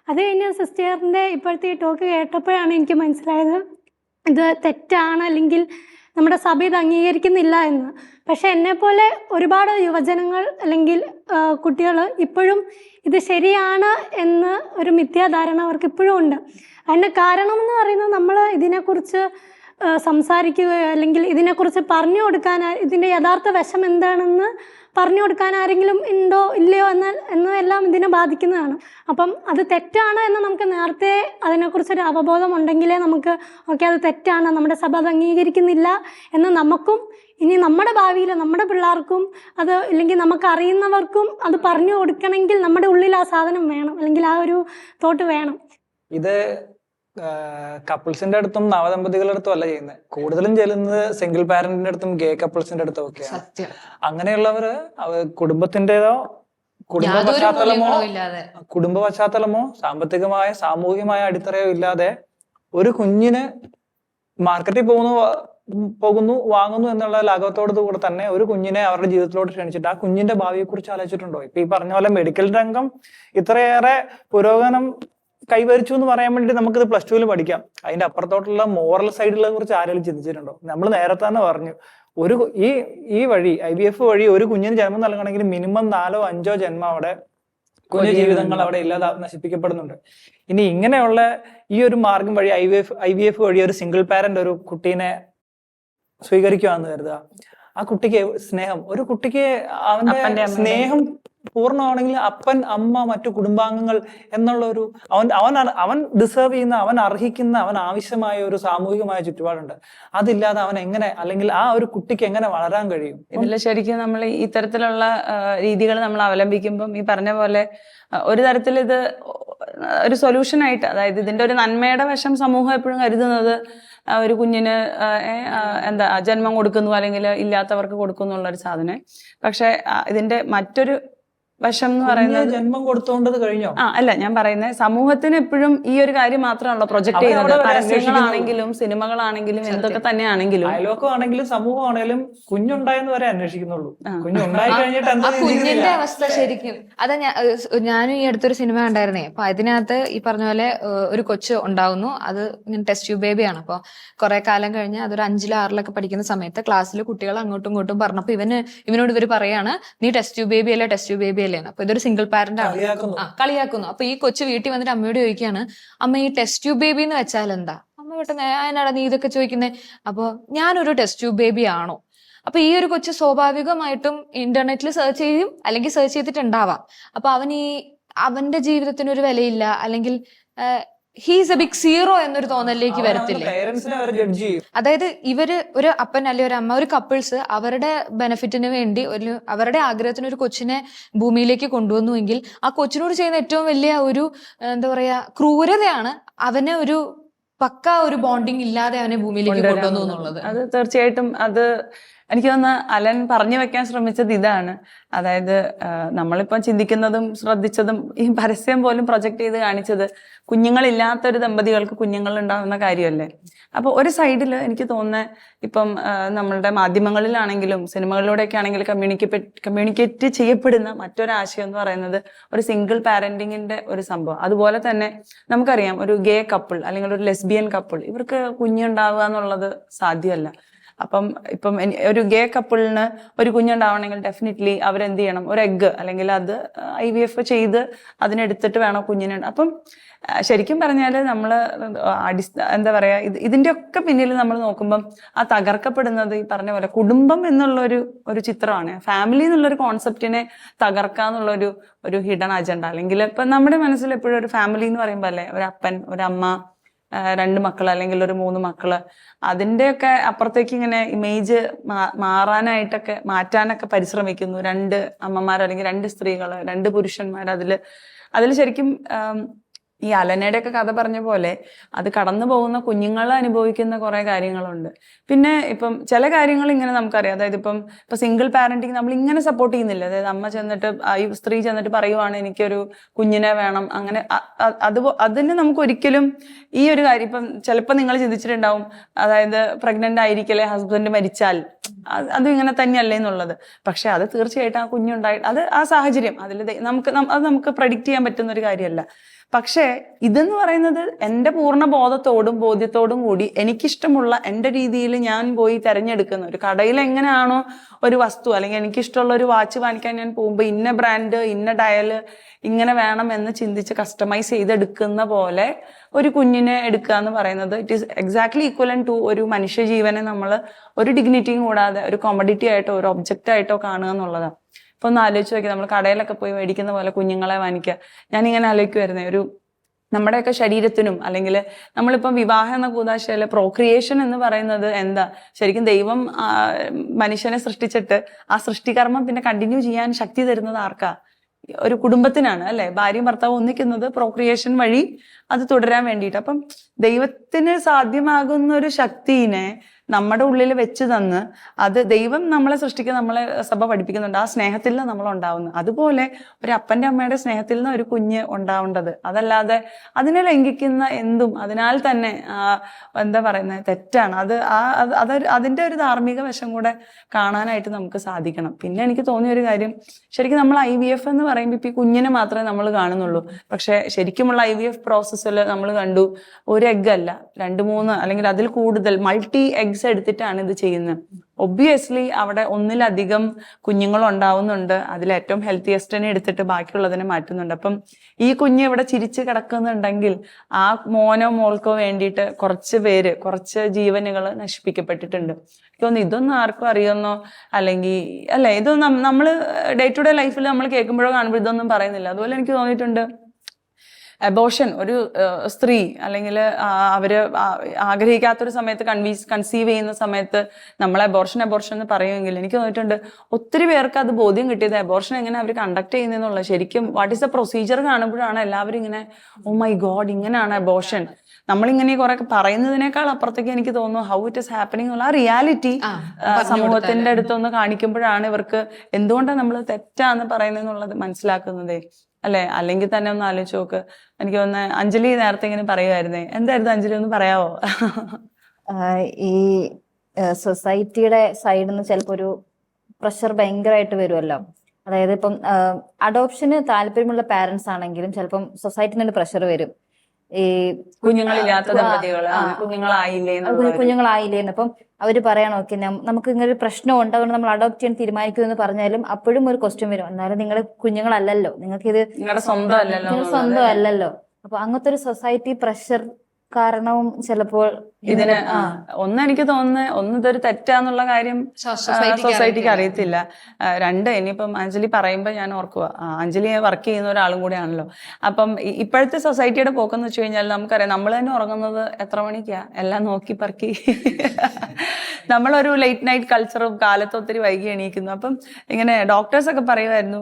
അത് കഴിഞ്ഞ് സിസ്റ്ററിൻ്റെ ഇപ്പോഴത്തെ ഈ ടോക്ക് കേട്ടപ്പോഴാണ് എനിക്ക് മനസ്സിലായത് ഇത് തെറ്റാണ്, അല്ലെങ്കിൽ നമ്മുടെ സഭ ഇത് അംഗീകരിക്കുന്നില്ല എന്ന്. പക്ഷെ എന്നെപ്പോലെ ഒരുപാട് യുവജനങ്ങൾ അല്ലെങ്കിൽ കുട്ടികൾ ഇപ്പോഴും ഇത് ശരിയാണ് എന്ന് ഒരു മിഥ്യാധാരണ അവർക്ക് ഇപ്പോഴും ഉണ്ട്. അതിൻ്റെ കാരണം എന്ന് പറയുന്നത് നമ്മൾ ഇതിനെക്കുറിച്ച് സംസാരിക്കുകയോ അല്ലെങ്കിൽ ഇതിനെക്കുറിച്ച് പറഞ്ഞു കൊടുക്കാൻ, ഇതിൻ്റെ യഥാർത്ഥ വശം എന്താണെന്ന് പറഞ്ഞു കൊടുക്കാൻ ആരെങ്കിലും ഉണ്ടോ ഇല്ലയോ എന്നതെല്ലാം ഇതിനെ ബാധിക്കുന്നതാണ്. അപ്പം അത് തെറ്റാണ് എന്ന് നമുക്ക് നേരത്തെ അതിനെക്കുറിച്ചൊരു അവബോധം ഉണ്ടെങ്കിലേ നമുക്ക് ഓക്കെ അത് തെറ്റാണ്, നമ്മുടെ സഭ അത് അംഗീകരിക്കുന്നില്ല എന്ന് നമുക്കും ഇനി നമ്മുടെ ഭാവിയിൽ നമ്മുടെ പിള്ളേർക്കും അത് ഇല്ലെങ്കിൽ നമുക്കറിയുന്നവർക്കും അത് പറഞ്ഞു കൊടുക്കണമെങ്കിൽ നമ്മുടെ ഉള്ളിൽ ആ സാധനം വേണം, അല്ലെങ്കിൽ ആ ഒരു തോട്ട് വേണം. ഇത് കപ്പിൾസിന്റെ അടുത്തും നവദമ്പതികളുടെ അടുത്തും അല്ല ചെയ്യുന്നത്, കൂടുതലും ചെല്ലുന്നത് സിംഗിൾ പാരന്റിന്റെ അടുത്തും ഗേ കപ്പിൾസിന്റെ അടുത്തും ഒക്കെയാണ്. അങ്ങനെയുള്ളവര് കുടുംബത്തിന്റേതോ കുടുംബ പശ്ചാത്തലമോ സാമ്പത്തികമായ സാമൂഹികമായ അടിത്തറയോ ഇല്ലാതെ ഒരു കുഞ്ഞിന് മാർക്കറ്റിൽ പോകുന്നു വാങ്ങുന്നു എന്നുള്ള ലാഘവത്തോടു കൂടെ തന്നെ ഒരു കുഞ്ഞിനെ അവരുടെ ജീവിതത്തിലോട്ട് ക്ഷണിച്ചിട്ട് ആ കുഞ്ഞിന്റെ ഭാവിയെ കുറിച്ച് ആലോചിച്ചിട്ടുണ്ടോ? ഇപ്പൊ ഈ പറഞ്ഞ പോലെ മെഡിക്കൽ രംഗം ഇത്രയേറെ പുരോഗമനം കൈവരിച്ചു എന്ന് പറയാൻ വേണ്ടി നമുക്കിത് +2 പഠിക്കാം. അതിന്റെ അപ്പുറത്തോട്ടുള്ള മോറൽ സൈഡിലെ കുറിച്ച് ആരെങ്കിലും ചിന്തിച്ചിട്ടുണ്ടോ? നമ്മൾ നേരത്തെ തന്നെ പറഞ്ഞു, ഈ വഴി IVF വഴി ഒരു കുഞ്ഞിന് ജന്മം നൽകണമെങ്കിൽ മിനിമം 4 or 5 ജന്മം അവിടെ കുഞ്ഞു ജീവിതങ്ങൾ അവിടെ ഇല്ലാതെ നശിപ്പിക്കപ്പെടുന്നുണ്ട്. ഇനി ഇങ്ങനെയുള്ള ഈ ഒരു മാർഗം വഴി IVF വഴി ഒരു സിംഗിൾ പാരന്റ് ഒരു കുട്ടീനെ സ്വീകരിക്കുകയാണെന്ന് കരുതുക. ആ കുട്ടിക്ക് സ്നേഹം, ഒരു കുട്ടിക്ക് അവന്റെ സ്നേഹം പൂർണ്ണമാണെങ്കിൽ അപ്പൻ അമ്മ മറ്റു കുടുംബാംഗങ്ങൾ എന്നുള്ള ഒരു അവൻ ഡിസേർവ് ചെയ്യുന്ന, അവൻ അർഹിക്കുന്ന, അവൻ ആവശ്യമായ ഒരു സാമൂഹികമായ ചുറ്റുപാടുണ്ട്. അതില്ലാതെ അവൻ എങ്ങനെ, അല്ലെങ്കിൽ ആ ഒരു കുട്ടിക്ക് എങ്ങനെ വളരാൻ കഴിയും? ഇതിൽ ശരിക്കും നമ്മൾ ഇത്തരത്തിലുള്ള രീതികൾ നമ്മൾ അവലംബിക്കുമ്പം ഈ പറഞ്ഞ പോലെ ഒരു തരത്തിൽ ഇത് ഒരു സൊല്യൂഷൻ ആയിട്ട്, അതായത് ഇതിന്റെ ഒരു നന്മയുടെ വശം സമൂഹം എപ്പോഴും കരുതുന്നത് ഒരു കുഞ്ഞിന് എന്താ ജന്മം കൊടുക്കുന്നു അല്ലെങ്കിൽ ഇല്ലാത്തവർക്ക് കൊടുക്കുന്നു എന്നുള്ളൊരു സാധനം. പക്ഷെ ഇതിന്റെ മറ്റൊരു വശം എന്ന് പറയുന്നത് ജന്മം കൊടുത്തോണ്ടത് കഴിഞ്ഞോ? അല്ല, ഞാൻ പറയുന്നത് സമൂഹത്തിന് എപ്പോഴും ഈ ഒരു കാര്യം മാത്രമാണല്ലോ പ്രൊജക്ട് ചെയ്യുന്നത്. പരസ്യങ്ങളാണെങ്കിലും സിനിമകളാണെങ്കിലും എന്തൊക്കെ തന്നെയാണെങ്കിലും അയലോക്കമാണെങ്കിലും സമൂഹമാണെങ്കിലും കുഞ്ഞുണ്ടായെന്ന് വരെ അന്വേഷിക്കുന്നുള്ളൂ. കുഞ്ഞുണ്ടായി കഴിഞ്ഞിട്ട് ആ കുഞ്ഞിന്റെ അവസ്ഥ ശരിക്കും അതാ. ഞാനും ഈ അടുത്തൊരു സിനിമ കണ്ടായിരുന്നേ. അപ്പൊ അതിനകത്ത് ഈ പറഞ്ഞ പോലെ ഒരു കൊച്ച് ഉണ്ടാവുന്നു. അത് ടെസ്റ്റ് ട്യൂബ് ബേബിയാണ്. അപ്പൊ കുറെ കാലം കഴിഞ്ഞ് അതൊരു 5-ലും 6-ലൊക്കെ പഠിക്കുന്ന സമയത്ത് ക്ലാസ്സിൽ കുട്ടികൾ അങ്ങോട്ടും ഇങ്ങോട്ടും പറഞ്ഞപ്പോ ഇവനോട് ഇവര് പറയാണ്, നീ ടെസ്റ്റ് ട്യൂബ് ബേബി അല്ലേ, ടെസ്റ്റ് ട്യൂബ് ബേബി അല്ലേ. അപ്പൊ ഇതൊരു സിംഗിൾ പാരന്റ് ആണ്, കളിയാക്കുന്നു. അപ്പൊ ഈ കൊച്ചു വീട്ടിൽ വന്നിട്ട് അമ്മയോട് ചോദിക്കുകയാണ്, അമ്മ ഈ ടെസ്റ്റ് ട്യൂബ് ബേബി എന്ന് വെച്ചാൽ എന്താ? അമ്മ പെട്ടെന്ന് അതിനാടാ നീ ഇതൊക്കെ ചോദിക്കുന്നേ? അപ്പൊ ഞാനൊരു ടെസ്റ്റ് ട്യൂബ് ബേബി ആണോ? അപ്പൊ ഈ ഒരു കൊച്ചു സ്വാഭാവികമായിട്ടും ഇന്റർനെറ്റിൽ സെർച്ച് ചെയ്യും, അല്ലെങ്കിൽ സെർച്ച് ചെയ്തിട്ടുണ്ടാവാം. അപ്പൊ അവന്റെ ജീവിതത്തിന് ഒരു വിലയില്ല, അല്ലെങ്കിൽ ഹീസ് എ ബിഗ് സീറോ എന്നൊരു തോന്നലിലേക്ക് വരത്തില്ലേ? അതായത് ഇവര് ഒരു അപ്പൻ അല്ലെങ്കിൽ ഒരു അമ്മ, ഒരു കപ്പിൾസ് അവരുടെ ബെനിഫിറ്റിന് വേണ്ടി അവരുടെ ആഗ്രഹത്തിന് ഒരു കൊച്ചിനെ ഭൂമിയിലേക്ക് കൊണ്ടുവന്നുവെങ്കിൽ ആ കൊച്ചിനോട് ചെയ്യുന്ന ഏറ്റവും വലിയ ഒരു എന്താ പറയാ ക്രൂരതയാണ് അവന് ഒരു പക്ക ഒരു ബോണ്ടിങ് ഇല്ലാതെ അവനെ ഭൂമിയിലേക്ക് കൊണ്ടുവന്നു എന്നുള്ളത്. അത് തീർച്ചയായിട്ടും അത് എനിക്ക് തോന്നുന്നു അലൻ പറഞ്ഞു വെക്കാൻ ശ്രമിച്ചത് ഇതാണ്. അതായത് നമ്മളിപ്പം ചിന്തിക്കുന്നതും ശ്രദ്ധിച്ചതും ഈ പരസ്യം പോലും പ്രൊജക്ട് ചെയ്ത് കാണിച്ചത് കുഞ്ഞുങ്ങളില്ലാത്തൊരു ദമ്പതികൾക്ക് കുഞ്ഞുങ്ങൾ ഉണ്ടാകുന്ന കാര്യമല്ലേ. അപ്പൊ ഒരു സൈഡിൽ എനിക്ക് തോന്നുന്നത് ഇപ്പം നമ്മളുടെ മാധ്യമങ്ങളിലാണെങ്കിലും സിനിമകളിലൂടെയൊക്കെ ആണെങ്കിലും കമ്മ്യൂണിക്കേറ്റ് ചെയ്യപ്പെടുന്ന മറ്റൊരാശയം എന്ന് പറയുന്നത് ഒരു സിംഗിൾ പാരന്റിങ്ങിന്റെ ഒരു സംഭവം. അതുപോലെ തന്നെ നമുക്കറിയാം ഒരു ഗേ കപ്പിൾ അല്ലെങ്കിൽ ഒരു ലെസ്ബിയൻ കപ്പിൾ, ഇവർക്ക് കുഞ്ഞുണ്ടാവുക എന്നുള്ളത് സാധ്യമല്ല. അപ്പം ഇപ്പം ഒരു ഗേ കപ്പിളിന് ഒരു കുഞ്ഞുണ്ടാവണമെങ്കിൽ ഡെഫിനറ്റ്ലി അവരെന്ത് ചെയ്യണം, ഒരു എഗ്ഗ് അല്ലെങ്കിൽ അത് IVF ചെയ്ത് അതിനെടുത്തിട്ട് വേണം കുഞ്ഞിന്. അപ്പം ശരിക്കും പറഞ്ഞാൽ നമ്മൾ എന്താ പറയാ, ഇതിന്റെ ഒക്കെ പിന്നിൽ നമ്മൾ നോക്കുമ്പം ആ തകർക്കപ്പെടുന്നത് ഈ പറഞ്ഞ പോലെ കുടുംബം എന്നുള്ള ചിത്രമാണ്. ഫാമിലി എന്നുള്ളൊരു കോൺസെപ്റ്റിനെ തകർക്കാന്നുള്ളൊരു ഹിഡൻ അജണ്ട. അല്ലെങ്കിൽ ഇപ്പൊ നമ്മുടെ മനസ്സിൽ എപ്പോഴും ഒരു ഫാമിലി എന്ന് പറയുമ്പോൾ അല്ലെ, ഒരു അപ്പൻ, ഒരു അമ്മ, 2 മക്കള് അല്ലെങ്കിൽ ഒരു 3 മക്കള്, അതിന്റെയൊക്കെ അപ്പുറത്തേക്ക് ഇങ്ങനെ ഇമേജ് മാറ്റാനൊക്കെ പരിശ്രമിക്കുന്നു 2 അമ്മമാർ അല്ലെങ്കിൽ 2 സ്ത്രീകള്, 2 പുരുഷന്മാർ. അതിൽ ശരിക്കും ഈ അലനയുടെ ഒക്കെ കഥ പറഞ്ഞ പോലെ അത് കടന്നു പോകുന്ന കുഞ്ഞുങ്ങൾ അനുഭവിക്കുന്ന കുറെ കാര്യങ്ങളുണ്ട്. പിന്നെ ഇപ്പം ചില കാര്യങ്ങൾ ഇങ്ങനെ നമുക്കറിയാം. അതായത് ഇപ്പൊ സിംഗിൾ പാരന്റിങ് നമ്മൾ ഇങ്ങനെ സപ്പോർട്ട് ചെയ്യുന്നില്ല. അതായത് അമ്മ ചെന്നിട്ട് ഈ സ്ത്രീ ചെന്നിട്ട് പറയുവാണ് എനിക്കൊരു കുഞ്ഞിനെ വേണം, അങ്ങനെ അതിന് നമുക്ക് ഒരിക്കലും ഈ ഒരു കാര്യം ഇപ്പം ചിലപ്പോൾ നിങ്ങൾ ചിന്തിച്ചിട്ടുണ്ടാവും, അതായത് പ്രഗ്നന്റ് ആയിരിക്കലേ ഹസ്ബൻഡ് മരിച്ചാൽ അതും ഇങ്ങനെ തന്നെയല്ലേ എന്നുള്ളത്. പക്ഷെ അത് തീർച്ചയായിട്ടും ആ കുഞ്ഞുണ്ടായിട്ട് അത് ആ സാഹചര്യം നമുക്ക് പ്രഡിക്റ്റ് ചെയ്യാൻ പറ്റുന്ന ഒരു കാര്യമല്ല. പക്ഷേ ഇതെന്ന് പറയുന്നത് എൻ്റെ പൂർണ്ണ ബോധ്യത്തോടും കൂടി എനിക്കിഷ്ടമുള്ള എൻ്റെ രീതിയിൽ ഞാൻ പോയി തിരഞ്ഞെടുക്കുന്ന ഒരു കടയിൽ എങ്ങനെയാണോ ഒരു വസ്തു, അല്ലെങ്കിൽ എനിക്കിഷ്ടമുള്ള ഒരു വാച്ച് വാങ്ങിക്കാൻ ഞാൻ പോകുമ്പോൾ ഇന്ന ബ്രാൻഡ്, ഇന്ന ഡയല് ഇങ്ങനെ വേണം എന്ന് ചിന്തിച്ച് കസ്റ്റമൈസ് ചെയ്തെടുക്കുന്ന പോലെ ഒരു കുഞ്ഞിനെ എടുക്കുക എന്ന് പറയുന്നത് it is exactly equivalent to ഒരു മനുഷ്യജീവനെ നമ്മൾ ഒരു ഡിഗ്നിറ്റിയും കൂടാതെ ഒരു കോമഡിറ്റി ആയിട്ടോ ഒരു ഒബ്ജക്റ്റ് ആയിട്ടോ കാണുക എന്നുള്ളതാണ്. ഇപ്പൊ ഒന്ന് ആലോചിച്ച് നോക്കി, നമ്മൾ കടയിലൊക്കെ പോയി മേടിക്കുന്ന പോലെ കുഞ്ഞുങ്ങളെ വാങ്ങിക്കുക. ഞാനിങ്ങനെ ആലോചിക്കുമായിരുന്നേ, നമ്മുടെയൊക്കെ ശരീരത്തിനും അല്ലെങ്കിൽ നമ്മളിപ്പം വിവാഹം എന്ന കൂതാശയില് പ്രോക്രിയേഷൻ എന്ന് പറയുന്നത് എന്താ, ശരിക്കും ദൈവം മനുഷ്യനെ സൃഷ്ടിച്ചിട്ട് ആ സൃഷ്ടികർമ്മം പിന്നെ കണ്ടിന്യൂ ചെയ്യാൻ ശക്തി തരുന്നത് ആർക്കാ? ഒരു കുടുംബത്തിനാണ് അല്ലെ. ഭാര്യയും ഭർത്താവും ഒന്നിക്കുന്നത് പ്രോക്രിയേഷൻ വഴി അത് തുടരാൻ വേണ്ടിയിട്ട്. അപ്പം ദൈവത്തിന് സാധ്യമാകുന്ന ഒരു ശക്തിനെ നമ്മുടെ ഉള്ളിൽ വെച്ച് തന്ന് അത് ദൈവം നമ്മളെ സൃഷ്ടിക്കുക, നമ്മളെ സഭ പഠിപ്പിക്കുന്നുണ്ട്, ആ സ്നേഹത്തിൽ നിന്ന് നമ്മൾ ഉണ്ടാവുന്നത്. അതുപോലെ ഒരു അപ്പൻ്റെ അമ്മയുടെ സ്നേഹത്തിൽ നിന്ന് ഒരു കുഞ്ഞ് ഉണ്ടാവേണ്ടത്. അതല്ലാതെ അതിനെ ലംഘിക്കുന്ന എന്തും അതിനാൽ തന്നെ എന്താ പറയുന്നത് തെറ്റാണ്. അതിന്റെ ഒരു ധാർമ്മിക വശം കൂടെ കാണാനായിട്ട് നമുക്ക് സാധിക്കണം. പിന്നെ എനിക്ക് തോന്നിയ ഒരു കാര്യം, ശരിക്കും നമ്മൾ IVF എന്ന് പറയുമ്പോൾ ഇപ്പൊ ഈ കുഞ്ഞിനെ മാത്രമേ നമ്മൾ കാണുന്നുള്ളൂ. പക്ഷെ ശരിക്കുമുള്ള IVF പ്രോസസ്സിൽ നമ്മൾ കണ്ടു ഒരു എഗ് അല്ല 2-3 അല്ലെങ്കിൽ അതിൽ കൂടുതൽ മൾട്ടി എഗ്സ് എടുത്തിട്ടാണ് ഇത് ചെയ്യുന്നത്. ഒബ്വിയസ്ലി അവിടെ ഒന്നിലധികം കുഞ്ഞുങ്ങൾ ഉണ്ടാവുന്നുണ്ട്. അതിൽ ഏറ്റവും ഹെൽത്തിയസ്റ്റിനെ എടുത്തിട്ട് ബാക്കിയുള്ളതിനെ മാറ്റുന്നുണ്ട്. അപ്പം ഈ കുഞ്ഞ് ഇവിടെ ചിരിച്ച് കിടക്കുന്നുണ്ടെങ്കിൽ ആ മോനോ മോൾക്കോ വേണ്ടിയിട്ട് കുറച്ച് ജീവനുകൾ നശിപ്പിക്കപ്പെട്ടിട്ടുണ്ട്. എനിക്ക് ഇതൊന്നും ആർക്കും അറിയുന്നോ അല്ലെങ്കിൽ അല്ലെ, ഇതൊന്നും നമ്മൾ ഡേ ടു ഡേ ലൈഫിൽ നമ്മൾ കേൾക്കുമ്പോഴോ കാണുമ്പോൾ ഇതൊന്നും പറയുന്നില്ല. അതുപോലെ എനിക്ക് തോന്നിയിട്ടുണ്ട് അബോർഷൻ ഒരു സ്ത്രീ അല്ലെങ്കിൽ അവര് ആഗ്രഹിക്കാത്തൊരു സമയത്ത് കൺസീവ് ചെയ്യുന്ന സമയത്ത് നമ്മൾ അബോർഷൻ എന്ന് പറയുമെങ്കിൽ എനിക്ക് തോന്നിയിട്ടുണ്ട് ഒത്തിരി പേർക്ക് അത് ബോധ്യം കിട്ടിയത് അബോർഷൻ എങ്ങനെ അവർ കണ്ടക്ട് ചെയ്യുന്നതെന്നുള്ള. ശരിക്കും വാട്ട് ഈസ് ദ പ്രൊസീജിയർ കാണുമ്പോഴാണ് എല്ലാവരും ഇങ്ങനെ ഓ മൈ ഗോഡ് ഇങ്ങനെയാണ് അബോർഷൻ. നമ്മളിങ്ങനെ കുറെ പറയുന്നതിനേക്കാൾ അപ്പുറത്തേക്ക് എനിക്ക് തോന്നുന്നു ഹൗ ഇറ്റ് ഇസ് ഹാപ്പനിങ് എന്നുള്ള ആ റിയാലിറ്റി സമൂഹത്തിന്റെ അടുത്തൊന്ന് കാണിക്കുമ്പോഴാണ് ഇവർക്ക് എന്തുകൊണ്ടാണ് നമ്മൾ തെറ്റാന്ന് പറയുന്നതെന്നുള്ളത് മനസ്സിലാക്കുന്നത് അല്ലെ. അല്ലെങ്കിൽ തന്നെ ഒന്ന് ആലോചിച്ച് നോക്ക്. എനിക്ക് തോന്നുന്നു അഞ്ജലി നേരത്തെ ഇങ്ങനെ പറയുമായിരുന്നേ, എന്തായിരുന്നു അഞ്ജലി ഒന്ന് പറയാവോ? ഈ സൊസൈറ്റിയുടെ സൈഡിൽ നിന്ന് ചിലപ്പോൾ ഒരു പ്രഷർ ഭയങ്കരമായിട്ട് വരുമല്ലോ. അതായത് ഇപ്പം അഡോപ്ഷന് താല്പര്യമുള്ള പാരന്റ്സ് ആണെങ്കിലും ചിലപ്പം സൊസൈറ്റിയിൽ നിന്ന് പ്രഷർ വരും. ഈ കുഞ്ഞുങ്ങളില്ലാത്ത ദമ്പതികള് കുഞ്ഞുങ്ങളായില്ലേന്ന് അപ്പം അവര് പറയണം, ഓക്കെ നമുക്ക് ഇങ്ങനെ ഒരു പ്രശ്നം ഉണ്ട്, അതുകൊണ്ട് നമ്മൾ അഡോപ്റ്റ് ചെയ്യാൻ തീരുമാനിക്കുമെന്ന് പറഞ്ഞാലും അപ്പോഴും ഒരു ക്വസ്റ്റ്യൻ വരും, എന്നാലും നിങ്ങൾ കുഞ്ഞുങ്ങളല്ലല്ലോ, നിങ്ങൾക്ക് ഇത് നിങ്ങളുടെ സ്വന്തം അല്ലല്ലോ. അപ്പൊ അങ്ങനത്തെ ഒരു സൊസൈറ്റി പ്രഷർ കാരണവും ചിലപ്പോൾ ഇതിന് എനിക്ക് തോന്നുന്നത് ഇതൊരു തെറ്റാന്നുള്ള കാര്യം സൊസൈറ്റിക്ക് അറിയത്തില്ല. രണ്ട്, ഇനിയിപ്പം അഞ്ജലി പറയുമ്പോ ഞാൻ ഓർക്കുക, അഞ്ജലി വർക്ക് ചെയ്യുന്ന ഒരാളും കൂടെയാണല്ലോ. അപ്പം ഇപ്പോഴത്തെ സൊസൈറ്റിയുടെ പോക്കെന്ന് വെച്ച് കഴിഞ്ഞാൽ നമുക്കറിയാം, നമ്മൾ തന്നെ ഉറങ്ങുന്നത് എത്ര മണിക്കാ, എല്ലാം നോക്കി പറക്കി നമ്മളൊരു ലേറ്റ് നൈറ്റ് കൾച്ചറും, കാലത്ത് ഒത്തിരി വൈകി എണീക്കുന്നു. അപ്പം ഇങ്ങനെ ഡോക്ടേഴ്സ് ഒക്കെ പറയുമായിരുന്നു,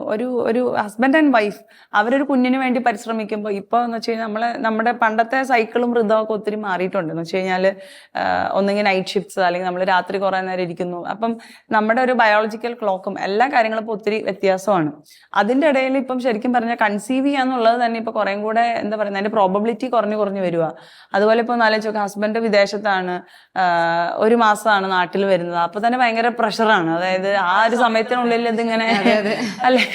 ഒരു ഹസ്ബൻഡ് ആൻഡ് വൈഫ് അവരൊരു കുഞ്ഞിന് വേണ്ടി പരിശ്രമിക്കുമ്പോൾ ഇപ്പൊ എന്ന് വെച്ച് കഴിഞ്ഞാൽ നമ്മുടെ പണ്ടത്തെ സൈക്കിളും ഋതമൊക്കെ ഒത്തിരി മാറിയിട്ടുണ്ട്. എന്ന് വെച്ച് കഴിഞ്ഞാൽ ഒന്നെങ്കിൽ നൈറ്റ് ഷിഫ്റ്റ്സ്, അല്ലെങ്കിൽ നമ്മൾ രാത്രി കുറെ നേരം ഇരിക്കുന്നു. അപ്പം നമ്മുടെ ഒരു ബയോളജിക്കൽ ക്ലോക്കും എല്ലാ കാര്യങ്ങളും ഇപ്പൊ ഒത്തിരി വ്യത്യാസമാണ്. അതിന്റെ ഇടയിൽ ഇപ്പം ശരിക്കും പറഞ്ഞാൽ കൺസീവ് ചെയ്യാന്നുള്ളത് തന്നെ ഇപ്പൊ കുറേം കൂടെ എന്താ പറയുക, അതിന്റെ പ്രോബബിലിറ്റി കുറഞ്ഞു വരിക. അതുപോലെ ഇപ്പൊ ആലോചിച്ച് നോക്കാം, ഹസ്ബൻഡ് വിദേശത്താണ്, ഒരു മാസമാണ് നാട്ടിൽ വരുന്നത്, അപ്പൊ തന്നെ ഭയങ്കര പ്രഷറാണ്. അതായത് ആ ഒരു സമയത്തിനുള്ളിൽ ഇതിങ്ങനെ അല്ലേ.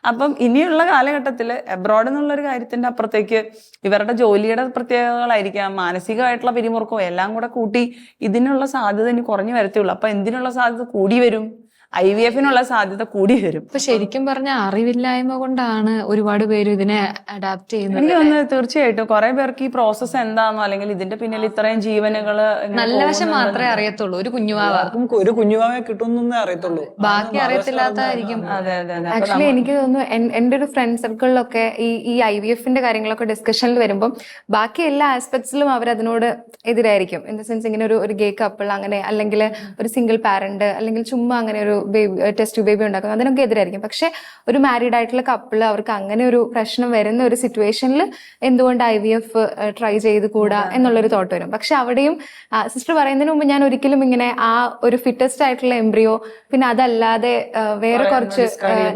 അപ്പം ഇനിയുള്ള കാലഘട്ടത്തിൽ എബ്രോഡ് എന്നുള്ളൊരു കാര്യത്തിന്റെ അപ്പുറത്തേക്ക് ഇവരുടെ ജോലിയുടെ പ്രത്യേകതകളായിരിക്കാം, മാനസികമായിട്ടുള്ള പിരിമുറുക്കവും എല്ലാം കൂടെ കൂട്ടി ഇതിനുള്ള സാധ്യത ഇനി കുറഞ്ഞു വരത്തുള്ളൂ. അപ്പൊ എന്തിനുള്ള സാധ്യത കൂടി വരും? IVF-നുള്ള സാധ്യത കൂടി വരും. ഇപ്പൊ ശരിക്കും പറഞ്ഞ അറിവില്ലായ്മ കൊണ്ടാണ് ഒരുപാട് പേര് ഇതിനെ അഡാപ്റ്റ് ചെയ്യുന്നത്. എനിക്ക് തോന്നുന്നത് തീർച്ചയായിട്ടും കുറെ പേർക്ക് ഈ പ്രോസസ്സ് എന്താണോ, അല്ലെങ്കിൽ ഇതിന്റെ പിന്നിൽ ഇത്രയും ജീവനുകള് നല്ല വശം മാത്രമേ അറിയത്തുള്ളൂ. ഒരു കുഞ്ഞുവാവെ കിട്ടുന്നേ അറിയത്തുള്ളൂ, ബാക്കി അറിയത്തില്ലാത്തായിരിക്കും. അതെ. ആക്ച്വലി എനിക്ക് തോന്നുന്നു എൻ്റെ ഒരു ഫ്രണ്ട് സർക്കിളിലൊക്കെ ഈ IVF-ന്റെ കാര്യങ്ങളൊക്കെ ഡിസ്കഷനിൽ വരുമ്പോൾ ബാക്കി എല്ലാ ആസ്പെക്ട്സിലും അവർ അതിനോട് എതിരായിരിക്കും. ഇൻ ദ സെൻസ് ഇങ്ങനെ ഒരു ഗേ കപ്പിൾ അങ്ങനെ, അല്ലെങ്കിൽ ഒരു സിംഗിൾ പാരന്റ്, അല്ലെങ്കിൽ ചുമ്മാ അങ്ങനെ ഒരു ടെസ്റ്റ് ബേബി ഉണ്ടാക്കുന്നത്, അതിനൊക്കെ എതിരായിരിക്കും. പക്ഷെ ഒരു മാരീഡ് ആയിട്ടുള്ള കപ്പിള് അവർക്ക് അങ്ങനെ ഒരു പ്രശ്നം വരുന്ന ഒരു സിറ്റുവേഷനിൽ എന്തുകൊണ്ട് IVF ട്രൈ ചെയ്ത് കൂടാ എന്നുള്ളൊരു തോട്ട് വരും. പക്ഷെ അവിടെയും സിസ്റ്റർ പറയുന്നതിന് മുമ്പ് ഞാൻ ഒരിക്കലും ഇങ്ങനെ ആ ഒരു ഫിറ്റസ്റ്റ് ആയിട്ടുള്ള എംബ്രിയോ, പിന്നെ അതല്ലാതെ വേറെ കുറച്ച്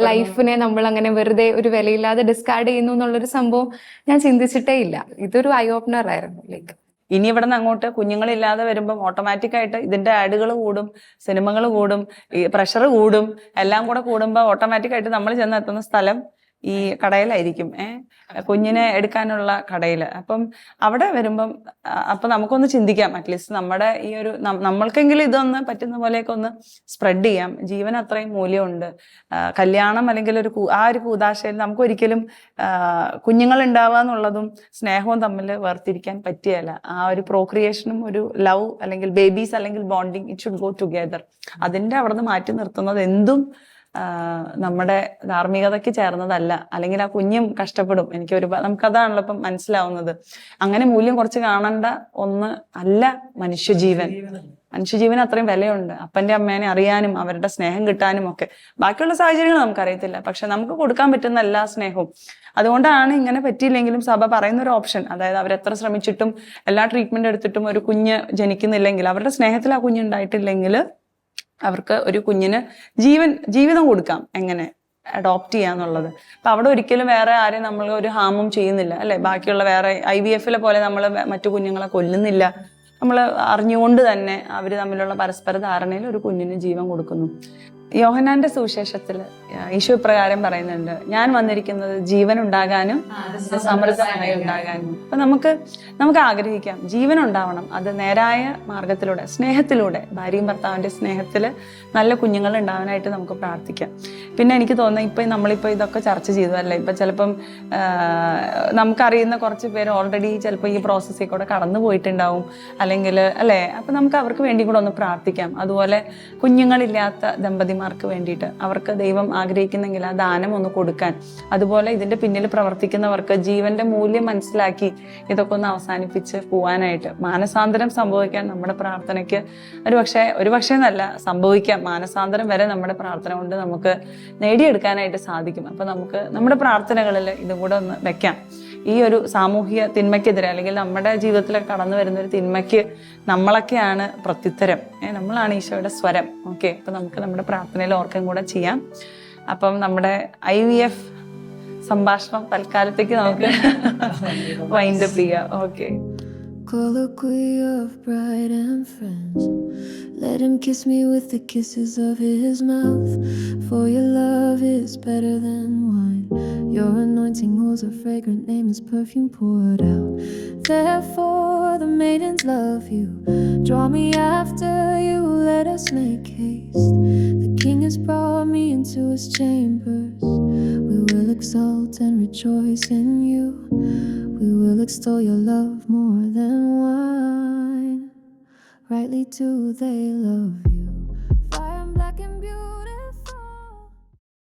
ലൈഫിനെ നമ്മൾ അങ്ങനെ വെറുതെ ഒരു വിലയില്ലാതെ ഡിസ്കാർഡ് ചെയ്യുന്നു എന്നുള്ളൊരു സംഭവം ഞാൻ ചിന്തിച്ചിട്ടേ ഇല്ല. ഇതൊരു ഐ ഓപ്പണർ ആയിരുന്നു. ലൈക്ക് ഇനി ഇവിടെ നിന്ന് അങ്ങോട്ട് കുഞ്ഞുങ്ങളില്ലാതെ വരുമ്പം ഓട്ടോമാറ്റിക്കായിട്ട് ഇതിന്റെ ആഡുകൾ കൂടും, സിനിമകൾ കൂടും, ഈ പ്രഷർ കൂടും, എല്ലാം കൂടെ കൂടുമ്പോൾ ഓട്ടോമാറ്റിക്കായിട്ട് നമ്മൾ ചെന്നെത്തുന്ന സ്ഥലം ഈ കടയിലായിരിക്കും, കുഞ്ഞിനെ എടുക്കാനുള്ള കടയിൽ. അപ്പം അവിടെ വരുമ്പം അപ്പൊ നമുക്കൊന്ന് ചിന്തിക്കാം, അറ്റ്ലീസ്റ്റ് നമ്മുടെ ഈ ഒരു നമ്മൾക്കെങ്കിലും ഇതൊന്ന് പറ്റുന്ന പോലെയൊക്കെ ഒന്ന് സ്പ്രെഡ് ചെയ്യാം. ജീവൻ അത്രയും മൂല്യമുണ്ട്. കല്യാണം അല്ലെങ്കിൽ ആ ഒരു കൂതാശയിൽ നമുക്കൊരിക്കലും കുഞ്ഞുങ്ങൾ ഉണ്ടാവുക എന്നുള്ളതും സ്നേഹവും തമ്മിൽ വേർതിരിക്കാൻ പറ്റിയല്ല. ആ ഒരു പ്രോക്രിയേഷനും ഒരു ലവ് അല്ലെങ്കിൽ ബേബീസ് അല്ലെങ്കിൽ bonding, it should go together. അതിന്റെ അവിടെ നിന്ന് മാറ്റി നിർത്തുന്നത് എന്തും നമ്മുടെ ധാർമ്മികതയ്ക്ക് ചേർന്നതല്ല. അല്ലെങ്കിൽ ആ കുഞ്ഞും കഷ്ടപ്പെടും. നമുക്കതാണല്ലോ ഇപ്പം മനസ്സിലാവുന്നത്. അങ്ങനെ മൂല്യം കുറച്ച് കാണേണ്ട ഒന്ന് അല്ല മനുഷ്യജീവൻ അത്രയും വിലയുണ്ട്. അപ്പന്റെ അമ്മേനെ അറിയാനും അവരുടെ സ്നേഹം കിട്ടാനും ഒക്കെ. ബാക്കിയുള്ള സാഹചര്യങ്ങൾ നമുക്കറിയത്തില്ല, പക്ഷെ നമുക്ക് കൊടുക്കാൻ പറ്റുന്ന എല്ലാ സ്നേഹവും. അതുകൊണ്ടാണ് ഇങ്ങനെ പറ്റിയില്ലെങ്കിലും സഭ പറയുന്ന ഒരു ഓപ്ഷൻ, അതായത് അവരെത്ര ശ്രമിച്ചിട്ടും എല്ലാ ട്രീറ്റ്മെന്റ് എടുത്തിട്ടും ഒരു കുഞ്ഞ് ജനിക്കുന്നില്ലെങ്കിൽ, അവരുടെ സ്നേഹത്തിൽ ആ കുഞ്ഞുണ്ടായിട്ടില്ലെങ്കിൽ അവർക്ക് ഒരു കുഞ്ഞിന് ജീവിതം കൊടുക്കാം. എങ്ങനെ അഡോപ്റ്റ് ചെയ്യാന്നുള്ളത്. അപ്പൊ അവിടെ ഒരിക്കലും വേറെ ആരെയും നമ്മൾ ഒരു ഹാമും ചെയ്യുന്നില്ല, അല്ലെ. ബാക്കിയുള്ള വേറെ IVF-ലെ പോലെ നമ്മൾ മറ്റു കുഞ്ഞുങ്ങളെ കൊല്ലുന്നില്ല. നമ്മൾ അറിഞ്ഞുകൊണ്ട് തന്നെ അവർ തമ്മിലുള്ള പരസ്പര ധാരണയിൽ ഒരു കുഞ്ഞിന് ജീവൻ കൊടുക്കുന്നു. യോഹന്നാന്റെ സുവിശേഷത്തിൽ ഈശോ ഇപ്രകാരം പറയുന്നുണ്ട്, ഞാൻ വന്നിരിക്കുന്നത് ജീവൻ ഉണ്ടാകാനും സമൃദ്ധമായി ഉണ്ടാകാനും. അപ്പൊ നമുക്ക് ആഗ്രഹിക്കാം ജീവൻ ഉണ്ടാവണം. അത് നേരായ മാർഗത്തിലൂടെ, സ്നേഹത്തിലൂടെ, ഭാര്യയും ഭർത്താവിന്റെ സ്നേഹത്തില് നല്ല കുഞ്ഞുങ്ങൾ ഉണ്ടാവാനായിട്ട് നമുക്ക് പ്രാർത്ഥിക്കാം. പിന്നെ എനിക്ക് തോന്നുന്നത് നമ്മളിപ്പോ ഇതൊക്കെ ചർച്ച ചെയ്തു, അല്ലേ. ഇപ്പൊ ചിലപ്പം നമുക്കറിയുന്ന കുറച്ച് പേര് ഓൾറെഡി ചിലപ്പോൾ ഈ പ്രോസസ്സിൽ കൂടെ കടന്നു പോയിട്ടുണ്ടാവും, അല്ലെങ്കിൽ അല്ലേ. അപ്പൊ നമുക്ക് അവർക്ക് വേണ്ടി കൂടെ ഒന്ന് പ്രാർത്ഥിക്കാം. അതുപോലെ കുഞ്ഞുങ്ങളില്ലാത്ത ദമ്പതിമാർക്ക് വേണ്ടിയിട്ട് അവർക്ക് ദൈവം ആഗ്രഹിക്കുന്നെങ്കിൽ ആ ദാനം ഒന്ന് കൊടുക്കാൻ. അതുപോലെ ഇതിന്റെ പിന്നിൽ പ്രവർത്തിക്കുന്നവർക്ക് ജീവന്റെ മൂല്യം മനസ്സിലാക്കി ഇതൊക്കെ ഒന്ന് അവസാനിപ്പിച്ച് പോവാനായിട്ട്, മാനസാന്തരം സംഭവിക്കാൻ നമ്മുടെ പ്രാർത്ഥനയ്ക്ക് ഒരു പക്ഷേ എന്നല്ല സംഭവിക്കാം. മാനസാന്തരം വരെ നമ്മുടെ പ്രാർത്ഥന കൊണ്ട് നമുക്ക് നേടിയെടുക്കാനായിട്ട് സാധിക്കും. അപ്പൊ നമുക്ക് നമ്മുടെ പ്രാർത്ഥനകളിൽ ഇതും കൂടെ ഒന്ന് വെക്കാം. ഈ ഒരു സാമൂഹിക തിന്മയ്ക്കെതിരെ അല്ലെങ്കിൽ നമ്മുടെ ജീവിതത്തിലൊക്കെ കടന്നു വരുന്ന ഒരു തിന്മയ്ക്ക് നമ്മളൊക്കെയാണ് പ്രത്യുത്തരം, നമ്മളാണ് ഈശോയുടെ സ്വരം. ഓക്കെ, അപ്പം നമുക്ക് നമ്മുടെ പ്രാർത്ഥനയിൽ ഓർക്കും കൂടെ ചെയ്യാം. അപ്പം നമ്മുടെ IVF സംഭാഷണം തൽക്കാലത്തേക്ക് നമുക്ക് വൈൻഡപ്പ് ചെയ്യാം. Okay. Colloquy of bride and friends. Let him kiss me with the kisses of his mouth. For your love is better than wine. Your anointing holds a fragrant name, his perfume poured out. Therefore the maidens love you. Draw me after you, let us make haste. The king has brought me into his chambers. We will exalt and rejoice in you. We will extol your love more than wine. Rightly do they love you.